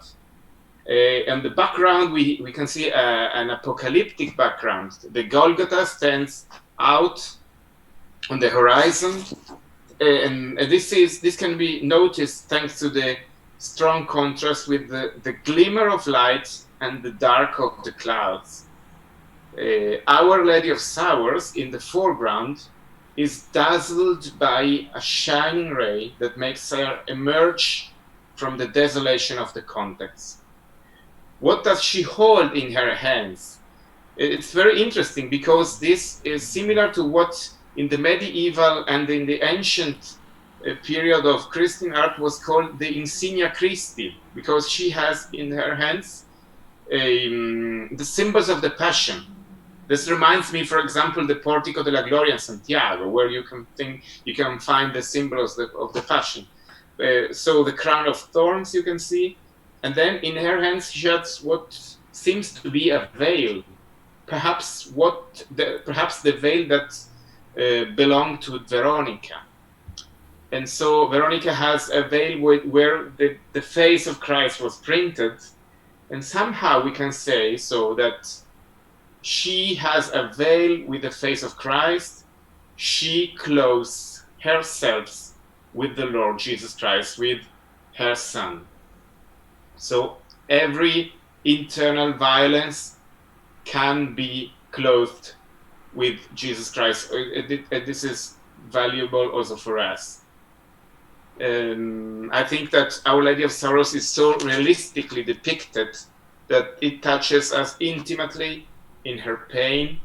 And the background, we can see an apocalyptic background. The Golgotha stands out on the horizon, and this can be noticed thanks to the strong contrast with the glimmer of light and the dark of the clouds. Our Lady of Sorrows in the foreground is dazzled by a shining ray that makes her emerge from the desolation of the context. What does she hold in her hands? It's very interesting because this is similar to what in the medieval and in the ancient period of Christian art was called the Insignia Christi, because she has in her hands the symbols of the Passion. This reminds me, for example, the Portico della Gloria in Santiago, where you can find the symbols of the Passion. So the crown of thorns you can see, and then in her hands she has what seems to be a veil, perhaps the veil that belonged to Veronica. And so Veronica has a veil where the face of Christ was printed, and somehow we can say so that she has a veil with the face of Christ. She clothes herself with the Lord Jesus Christ, with her Son. So every internal violence can be clothed with Jesus Christ. This is valuable also for us. I think that Our Lady of Sorrows is so realistically depicted that it touches us intimately in her pain,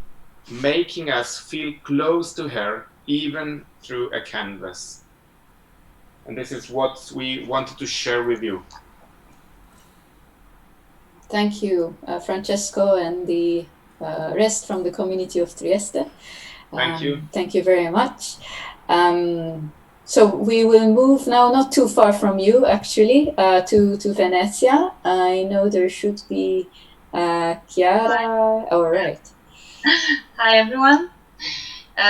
making us feel close to her even through a canvas. And this is what we wanted to share with you. Thank you, Francesco, and the rest from the community of Trieste. Thank you. Thank you very much. So we will move now, not too far from you, actually, to Venezia. I know there should be Chiara. All right. Hi, everyone.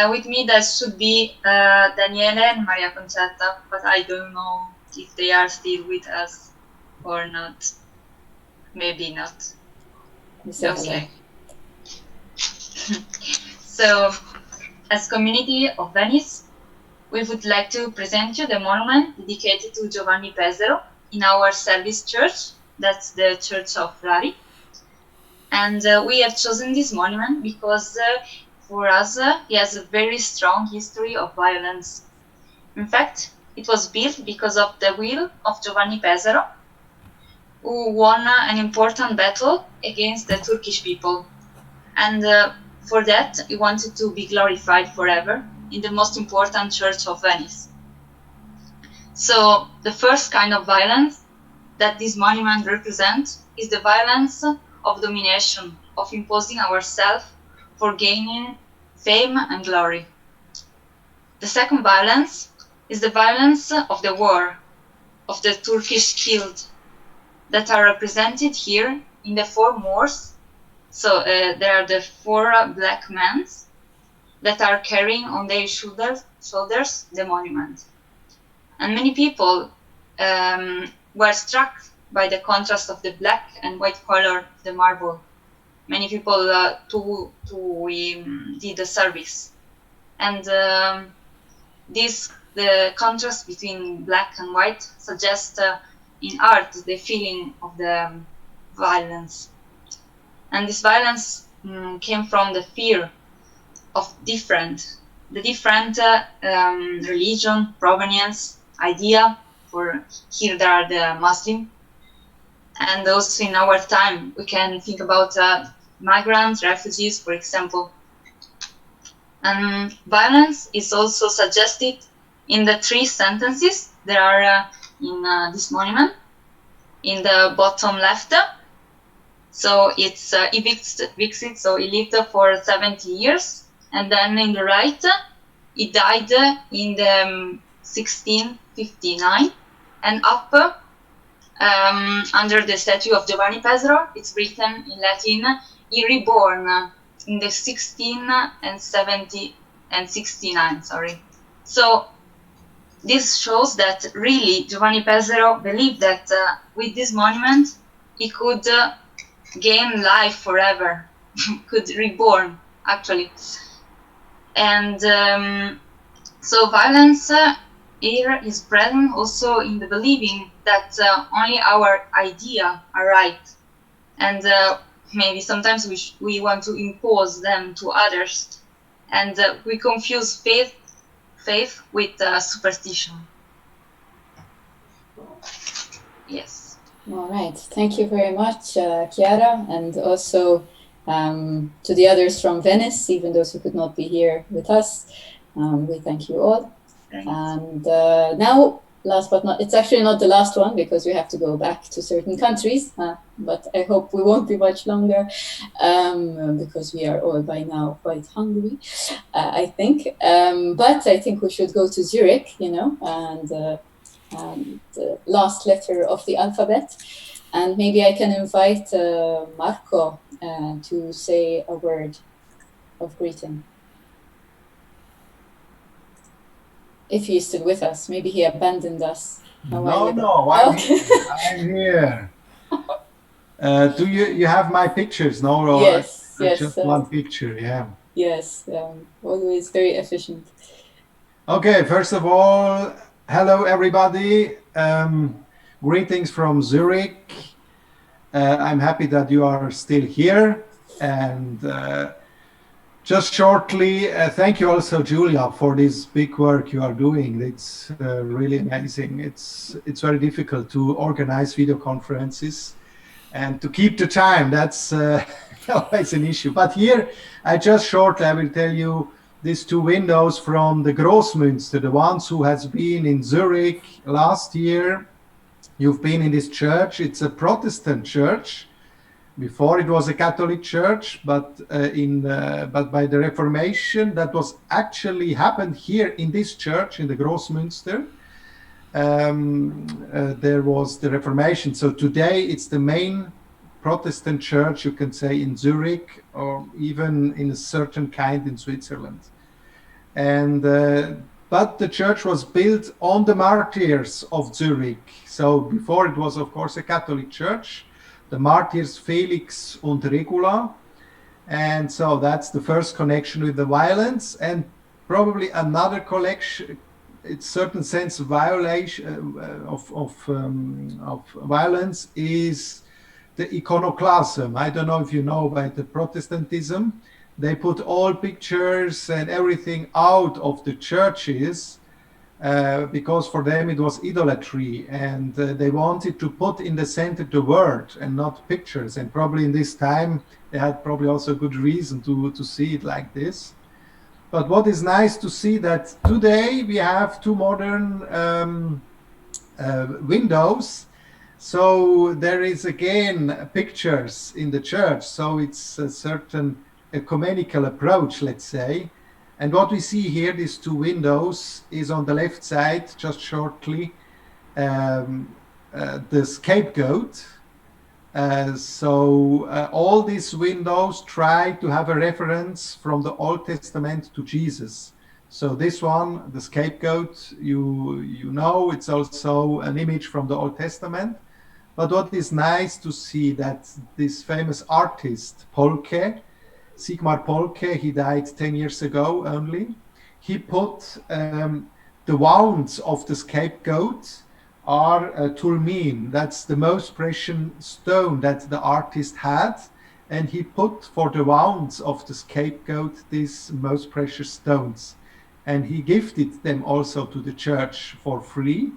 With me, there should be Daniele and Maria Concetta, but I don't know if they are still with us or not. maybe not. Okay. So, as community of Venice, we would like to present you the monument dedicated to Giovanni Pesaro in our service church. That's the Church of Lari. And we have chosen this monument because for us, he has a very strong history of violence. In fact, it was built because of the will of Giovanni Pesaro, who won an important battle against the Turkish people. And for that, he wanted to be glorified forever in the most important church of Venice. So the first kind of violence that this monument represents is the violence of domination, of imposing ourselves for gaining fame and glory. The second violence is the violence of the war, of the Turkish killed, that are represented here in the 4 Moors. So there are the 4 black men that are carrying on their shoulders the monument. And many people were struck by the contrast of the black and white color of the marble. Many people did the service. And the contrast between black and white suggests in art the feeling of the violence. And this violence came from the fear of the different religion, provenience, idea. For here there are the Muslim. And also in our time, we can think about migrants, refugees, for example. And violence is also suggested in the 3 sentences there are in this monument. In the bottom left, so it's evicted, so he lived for 70 years. And then in the right, he died in the 1659. And up under the statue of Giovanni Pesaro, it's written in Latin, he reborn in the 1669. So this shows that really Giovanni Pesaro believed that with this monument he could gain life forever, could reborn actually. And so violence here is present also in the believing that only our idea are right, and maybe sometimes we want to impose them to others, and we confuse faith with superstition. Yes. All right. Thank you very much, Chiara, and also to the others from Venice, even those who could not be here with us. We thank you all. And now, last but not, it's actually not the last one because we have to go back to certain countries, but I hope we won't be much longer because we are all by now quite hungry, I think. But I think we should go to Zurich, and the last letter of the alphabet. And maybe I can invite Marco to say a word of greeting. If he is still with us, maybe he abandoned us. No, I'm here. Do you have my pictures? No, or yes. Just one picture, yeah. Yes, always very efficient. Okay, first of all, hello everybody. Greetings from Zurich. I'm happy that you are still here, and just shortly, thank you also, Julia, for this big work you are doing. It's really amazing. It's very difficult to organize video conferences and to keep the time. That's always an issue. But here, I will tell you these 2 windows from the Grossmünster, the ones who has been in Zurich last year. You've been in this church. It's a Protestant church. Before it was a Catholic church, but by the Reformation, that was actually happened here in this church in the Grossmünster. There was the Reformation. So today it's the main Protestant church, you can say, in Zurich, or even in a certain kind in Switzerland. And but the church was built on the martyrs of Zurich. So before it was, of course, a Catholic church. the martyrs Felix und Regula. And so that's the first connection with the violence, and probably another connection, it's certain sense of violation of violence is the iconoclasm. I don't know if you know about the Protestantism. They put all pictures and everything out of the churches because for them it was idolatry, and they wanted to put in the center the word and not pictures. And probably in this time they had probably also a good reason to see it like this. But what is nice to see that today we have two modern windows. So there is again pictures in the church. So it's a certain ecumenical approach, let's say. And what we see here, these two windows, is on the left side, just shortly, the scapegoat. All these windows try to have a reference from the Old Testament to Jesus. So this one, the scapegoat, you know, it's also an image from the Old Testament. But what is nice to see that this famous artist, Polke, Sigmar Polke, he died 10 years ago only. He put the wounds of the scapegoat are tulmin. That's the most precious stone that the artist had. And he put for the wounds of the scapegoat these most precious stones. And he gifted them also to the church for free.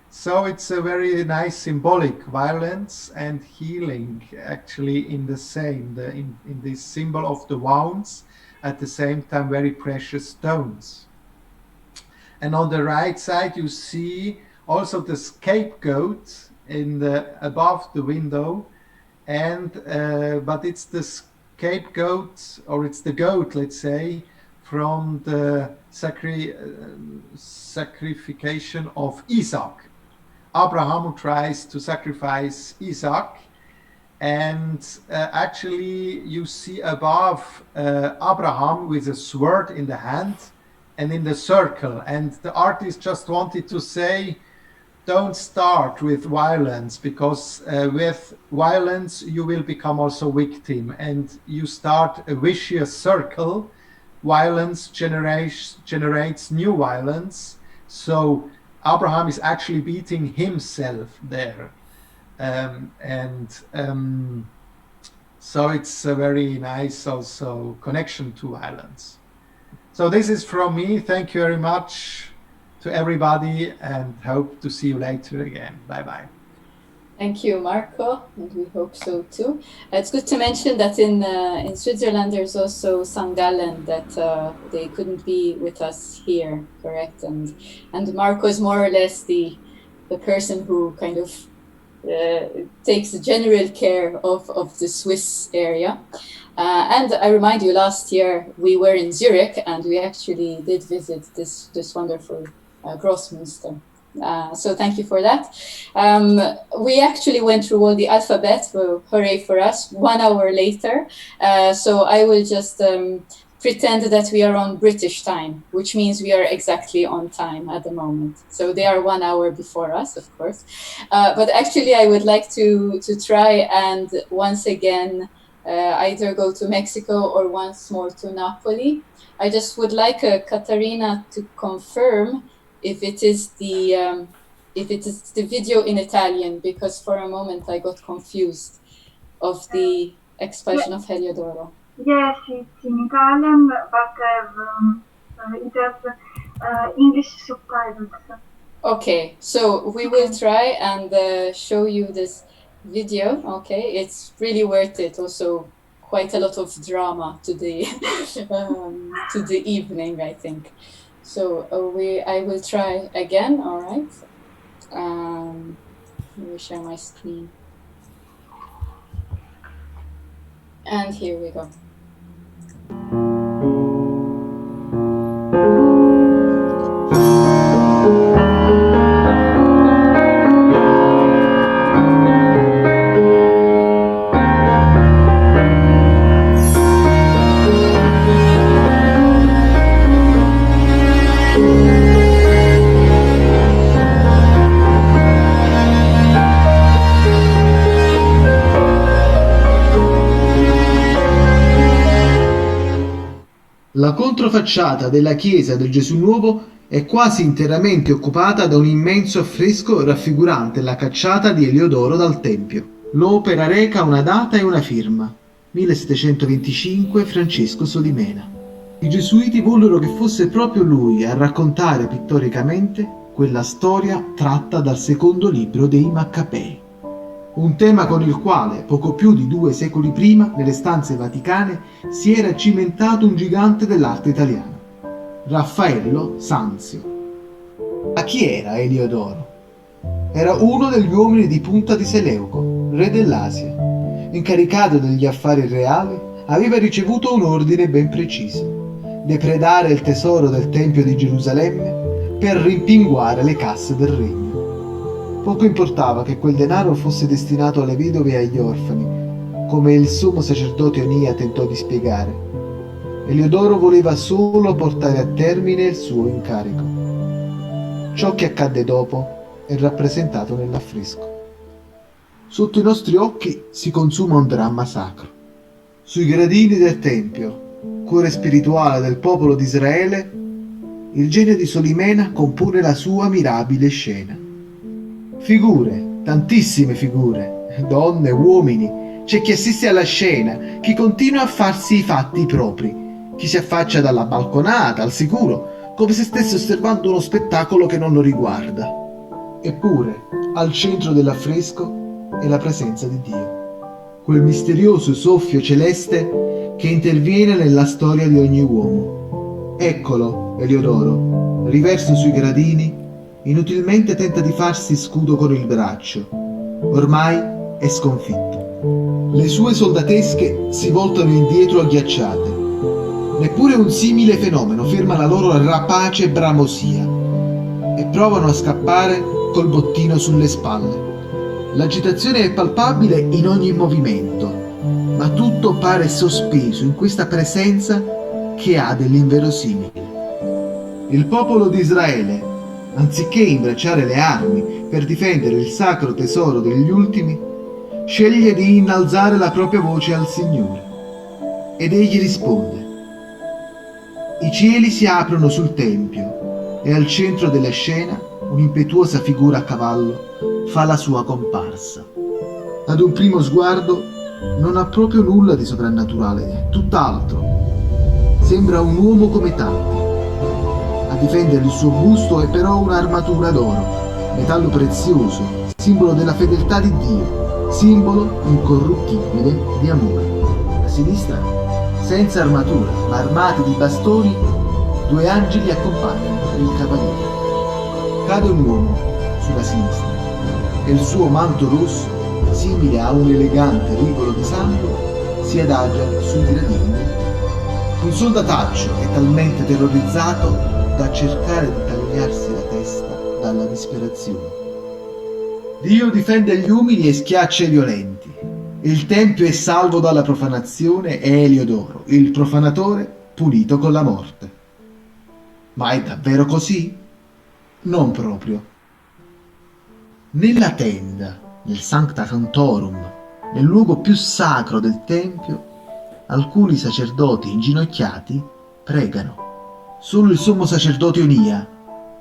So it's a very nice symbolic violence and healing actually in the same, in this symbol of the wounds, at the same time very precious stones. And on the right side you see also the scapegoat in above the window, and but it's the scapegoat, or it's the goat, let's say, from the sacrification of Isaac. Abraham tries to sacrifice Isaac, and actually you see above Abraham with a sword in the hand and in the circle, and the artist just wanted to say, don't start with violence, because with violence you will become also victim, and you start a vicious circle. Violence generates new violence. So Abraham is actually beating himself there. So it's a very nice also connection to violence. So this is from me. Thank you very much to everybody, and hope to see you later again. Bye-bye. Thank you, Marco, and we hope so too. It's good to mention that in Switzerland there's also St. Gallen, that they couldn't be with us here, correct? And Marco is more or less the person who kind of takes general care of the Swiss area. And I remind you, last year we were in Zurich and we actually did visit this wonderful Grossmünster. So thank you for that. We actually went through all the alphabet, so hooray for us, 1 hour later. So I will just pretend that we are on British time, which means we are exactly on time at the moment. So they are 1 hour before us, of course. But actually I would like to try and once again either go to Mexico or once more to Napoli. I just would like Caterina to confirm if it is the video in Italian, because for a moment I got confused of the expulsion of Heliodoro. Yes, it's in Italian, but it has English subtitles. Okay, so we will try and show you this video. Okay, it's really worth it. Also, quite a lot of drama to the to the evening, I think. So I will try again. All right. Let me share my screen. And here we go. La controfacciata della chiesa del Gesù Nuovo è quasi interamente occupata da un immenso affresco raffigurante la cacciata di Eliodoro dal Tempio. L'opera reca una data e una firma, 1725, Francesco Solimena. I gesuiti vollero che fosse proprio lui a raccontare pittoricamente quella storia tratta dal secondo libro dei Maccabei. Un tema con il quale, poco più di 2 secoli prima, nelle stanze vaticane, si era cimentato un gigante dell'arte italiana, Raffaello Sanzio. Ma chi era Eliodoro? Era uno degli uomini di punta di Seleuco, re dell'Asia. Incaricato degli affari reali, aveva ricevuto un ordine ben preciso: depredare il tesoro del Tempio di Gerusalemme per rimpinguare le casse del regno. Poco importava che quel denaro fosse destinato alle vedove e agli orfani, come il sommo sacerdote Onia tentò di spiegare. Eliodoro voleva solo portare a termine il suo incarico. Ciò che accadde dopo è rappresentato nell'affresco. Sotto i nostri occhi si consuma un dramma sacro. Sui gradini del Tempio, cuore spirituale del popolo di Israele, il genio di Solimena compone la sua mirabile scena. Figure, tantissime figure, donne, uomini, c'è chi assiste alla scena, chi continua a farsi i fatti propri, chi si affaccia dalla balconata, al sicuro, come se stesse osservando uno spettacolo che non lo riguarda. Eppure, al centro dell'affresco è la presenza di Dio, quel misterioso soffio celeste che interviene nella storia di ogni uomo. Eccolo, Eliodoro, riverso sui gradini, inutilmente tenta di farsi scudo con il braccio. Ormai è sconfitto. Le sue soldatesche si voltano indietro agghiacciate. Neppure un simile fenomeno ferma la loro rapace bramosia e provano a scappare col bottino sulle spalle. L'agitazione è palpabile in ogni movimento, ma tutto pare sospeso in questa presenza che ha dell'inverosimile. Il popolo di Israele, anziché imbracciare le armi per difendere il sacro tesoro degli ultimi, sceglie di innalzare la propria voce al Signore. Ed egli risponde. I cieli si aprono sul Tempio e al centro della scena un'impetuosa figura a cavallo fa la sua comparsa. Ad un primo sguardo non ha proprio nulla di soprannaturale, tutt'altro. Sembra un uomo come tanti. A difendere il suo busto è però un'armatura d'oro, metallo prezioso, simbolo della fedeltà di Dio, simbolo incorruttibile di amore. A sinistra, senza armatura, ma armati di bastoni, 2 angeli accompagnano il cavaliere. Cade un uomo sulla sinistra e il suo manto rosso, simile a un elegante rivolo di sangue, si adagia sui gradini. Un soldataccio è talmente terrorizzato da cercare di tagliarsi la testa dalla disperazione. Dio difende gli umili e schiaccia i violenti. Il Tempio è salvo dalla profanazione e Eliodoro, il profanatore, punito con la morte. Ma è davvero così? Non proprio. Nella tenda, nel Sancta Sanctorum, nel luogo più sacro del Tempio, alcuni sacerdoti inginocchiati pregano. Solo il sommo sacerdote Onia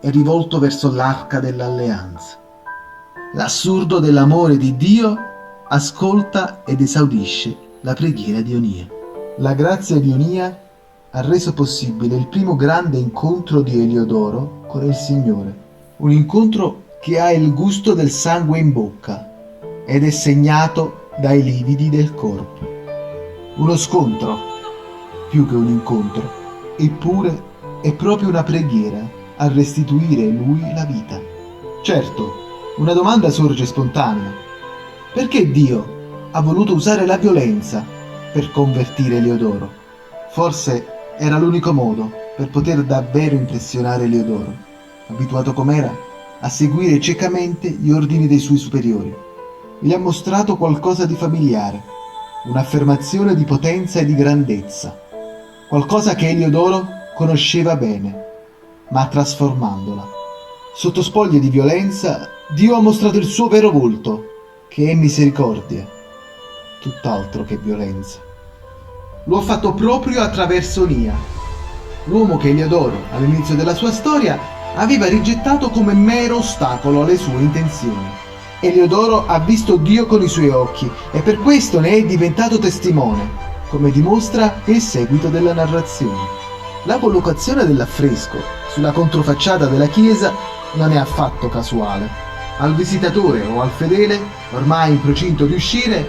è rivolto verso l'arca dell'alleanza. L'assurdo dell'amore di Dio ascolta ed esaudisce la preghiera di Onia. La grazia di Onia ha reso possibile il primo grande incontro di Eliodoro con il Signore. Un incontro che ha il gusto del sangue in bocca ed è segnato dai lividi del corpo. Uno scontro, più che un incontro, eppure è proprio una preghiera a restituire lui la vita. Certo, una domanda sorge spontanea. Perché Dio ha voluto usare la violenza per convertire Eliodoro? Forse era l'unico modo per poter davvero impressionare Eliodoro, abituato com'era a seguire ciecamente gli ordini dei suoi superiori. Gli ha mostrato qualcosa di familiare, un'affermazione di potenza e di grandezza, qualcosa che Eliodoro conosceva bene, ma trasformandola. Sotto spoglie di violenza, Dio ha mostrato il suo vero volto, che è misericordia, tutt'altro che violenza. Lo ha fatto proprio attraverso Onia, l'uomo che Eliodoro, all'inizio della sua storia, aveva rigettato come mero ostacolo alle sue intenzioni. Eliodoro ha visto Dio con i suoi occhi e per questo ne è diventato testimone, come dimostra il seguito della narrazione. La collocazione dell'affresco sulla controfacciata della chiesa non è affatto casuale. Al visitatore o al fedele, ormai in procinto di uscire,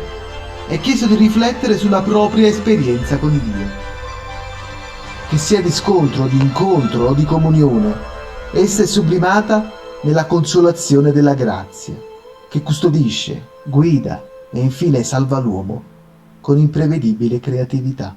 è chiesto di riflettere sulla propria esperienza con Dio. Che sia di scontro, di incontro o di comunione, essa è sublimata nella consolazione della grazia, che custodisce, guida e infine salva l'uomo con imprevedibile creatività.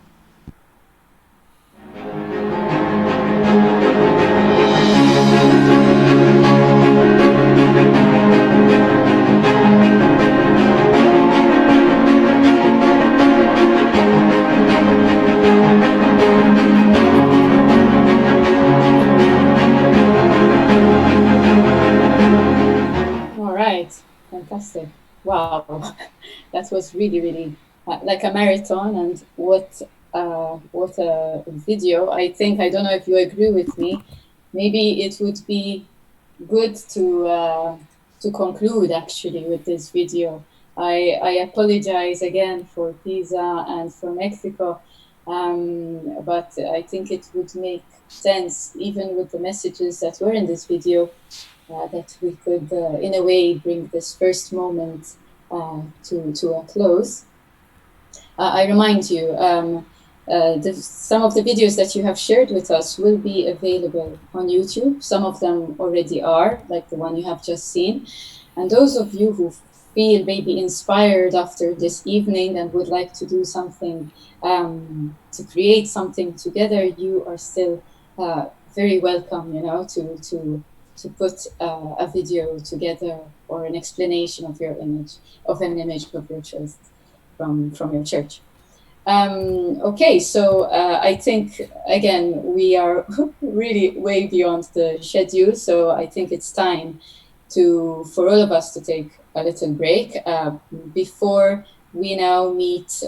Fantastic. Wow. That was really like a marathon, and what a video. I don't know if you agree with me. Maybe it would be good to conclude actually with this video. I apologize again for Pisa and for Mexico, but I think it would make sense, even with the messages that were in this video, that we could, in a way, bring this first moment to a close. I remind you, some of the videos that you have shared with us will be available on YouTube. Some of them already are, like the one you have just seen. And those of you who feel maybe inspired after this evening and would like to do something, to create something together, you are still very welcome, to put a video together or an explanation of your image, of an image of your choice from your church. Okay, so I think, again, we are really way beyond the schedule, so I think it's time for all of us to take a little break. Before we now meet,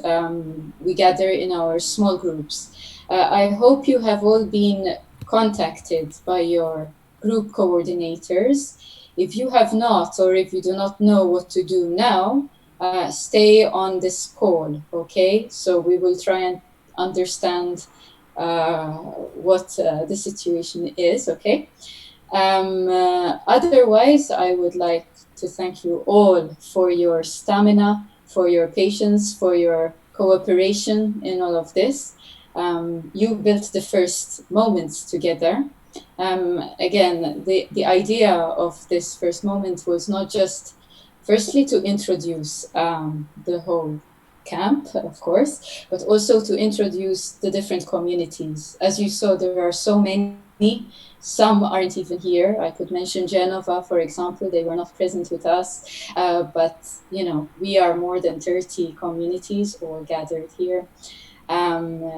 we gather in our small groups. I hope you have all been contacted by your group coordinators. If you have not, or if you do not know what to do now, stay on this call, okay? So we will try and understand what the situation is, okay? Otherwise, I would like to thank you all for your stamina, for your patience, for your cooperation in all of this. You built the first moments together. Again, the idea of this first moment was not just, firstly, to introduce the whole camp, of course, but also to introduce the different communities. As you saw, there are so many. Some aren't even here. I could mention Genova, for example. They were not present with us, but we are more than 30 communities all gathered here.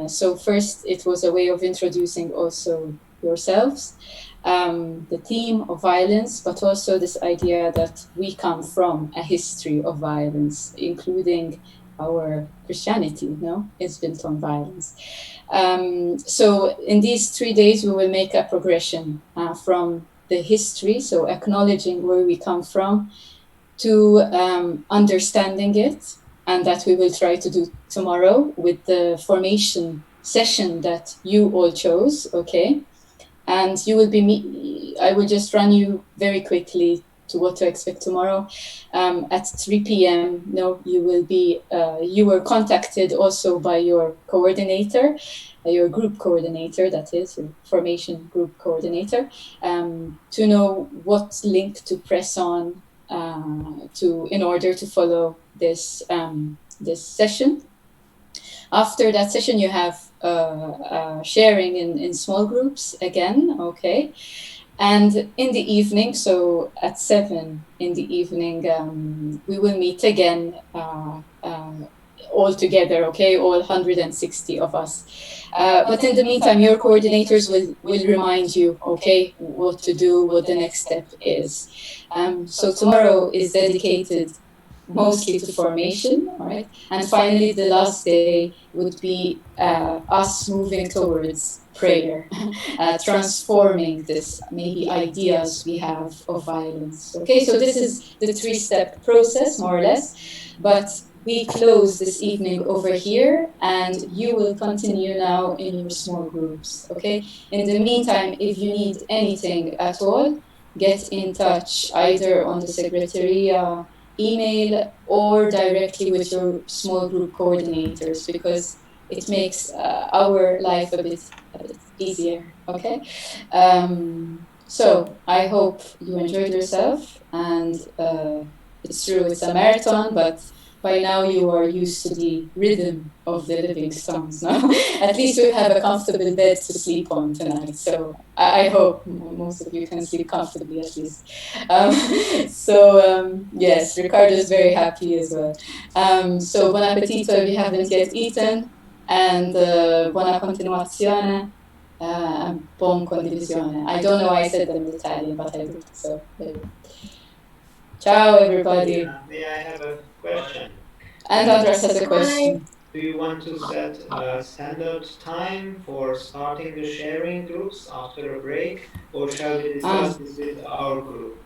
So first, it was a way of introducing also yourselves, the theme of violence, but also this idea that we come from a history of violence, including our Christianity, it's built on violence. So in these 3 days, we will make a progression from the history, so acknowledging where we come from, to understanding it, and that we will try to do tomorrow with the formation session that you all chose, okay? And you will I will just run you very quickly to what to expect tomorrow. At 3 p.m., you will be, you were contacted also by your coordinator, your group coordinator, that is, your formation group coordinator, to know what link to press on in order to follow this session. After that session, you have sharing in small groups again, okay? And in the evening, so at 7 in the evening, we will meet again all together, okay? All 160 of us. But in the meantime, your coordinators will remind you, okay, what to do, what the next step is. So tomorrow is dedicated mostly to formation, all right? And finally, the last day would be us moving towards prayer, transforming this maybe ideas we have of violence. Okay, so this is the three-step process, more or less, but we close this evening over here, and you will continue now in your small groups. Okay, in the meantime, if you need anything at all, get in touch either on the Secretariat email or directly with your small group coordinators, because it makes our life a bit easier. Okay, so I hope you enjoyed yourself, and it's true it's a marathon, but by now you are used to the rhythm of the living stones. No, at least we have a comfortable bed to sleep on tonight. So I hope most of you can sleep comfortably at least. Yes, Ricardo is very happy as well. So buon appetito if you haven't yet eaten, and buona continuazione. Buon condivisione. I don't know why I said them in Italian, but I do. So there you go. Ciao, everybody. May I have a question? And Andras has a question. Do you want to set a standard time for starting the sharing groups after a break, or shall we discuss this with our group?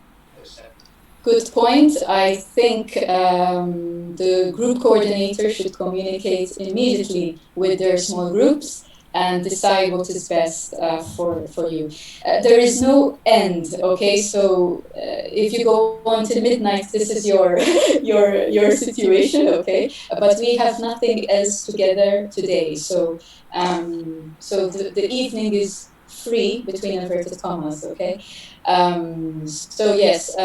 Good point. I think the group coordinator should communicate immediately with their small groups and decide what is best for you. There is no end, okay? So if you go on till midnight, this is your your situation, okay? But we have nothing else together today, so the evening is free between inverted commas, okay? So yes.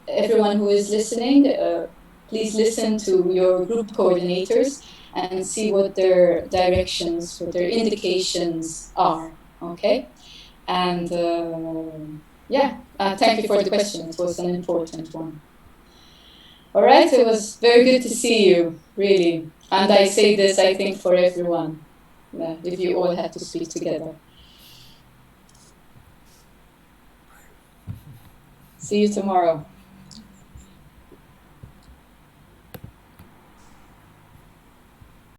Everyone who is listening, please listen to your group coordinators and see what their directions, what their indications are. Okay, and thank you for the question. It was an important one. All right, it was very good to see you, really. And I say this, I think, for everyone, if you all had to speak together. See you tomorrow.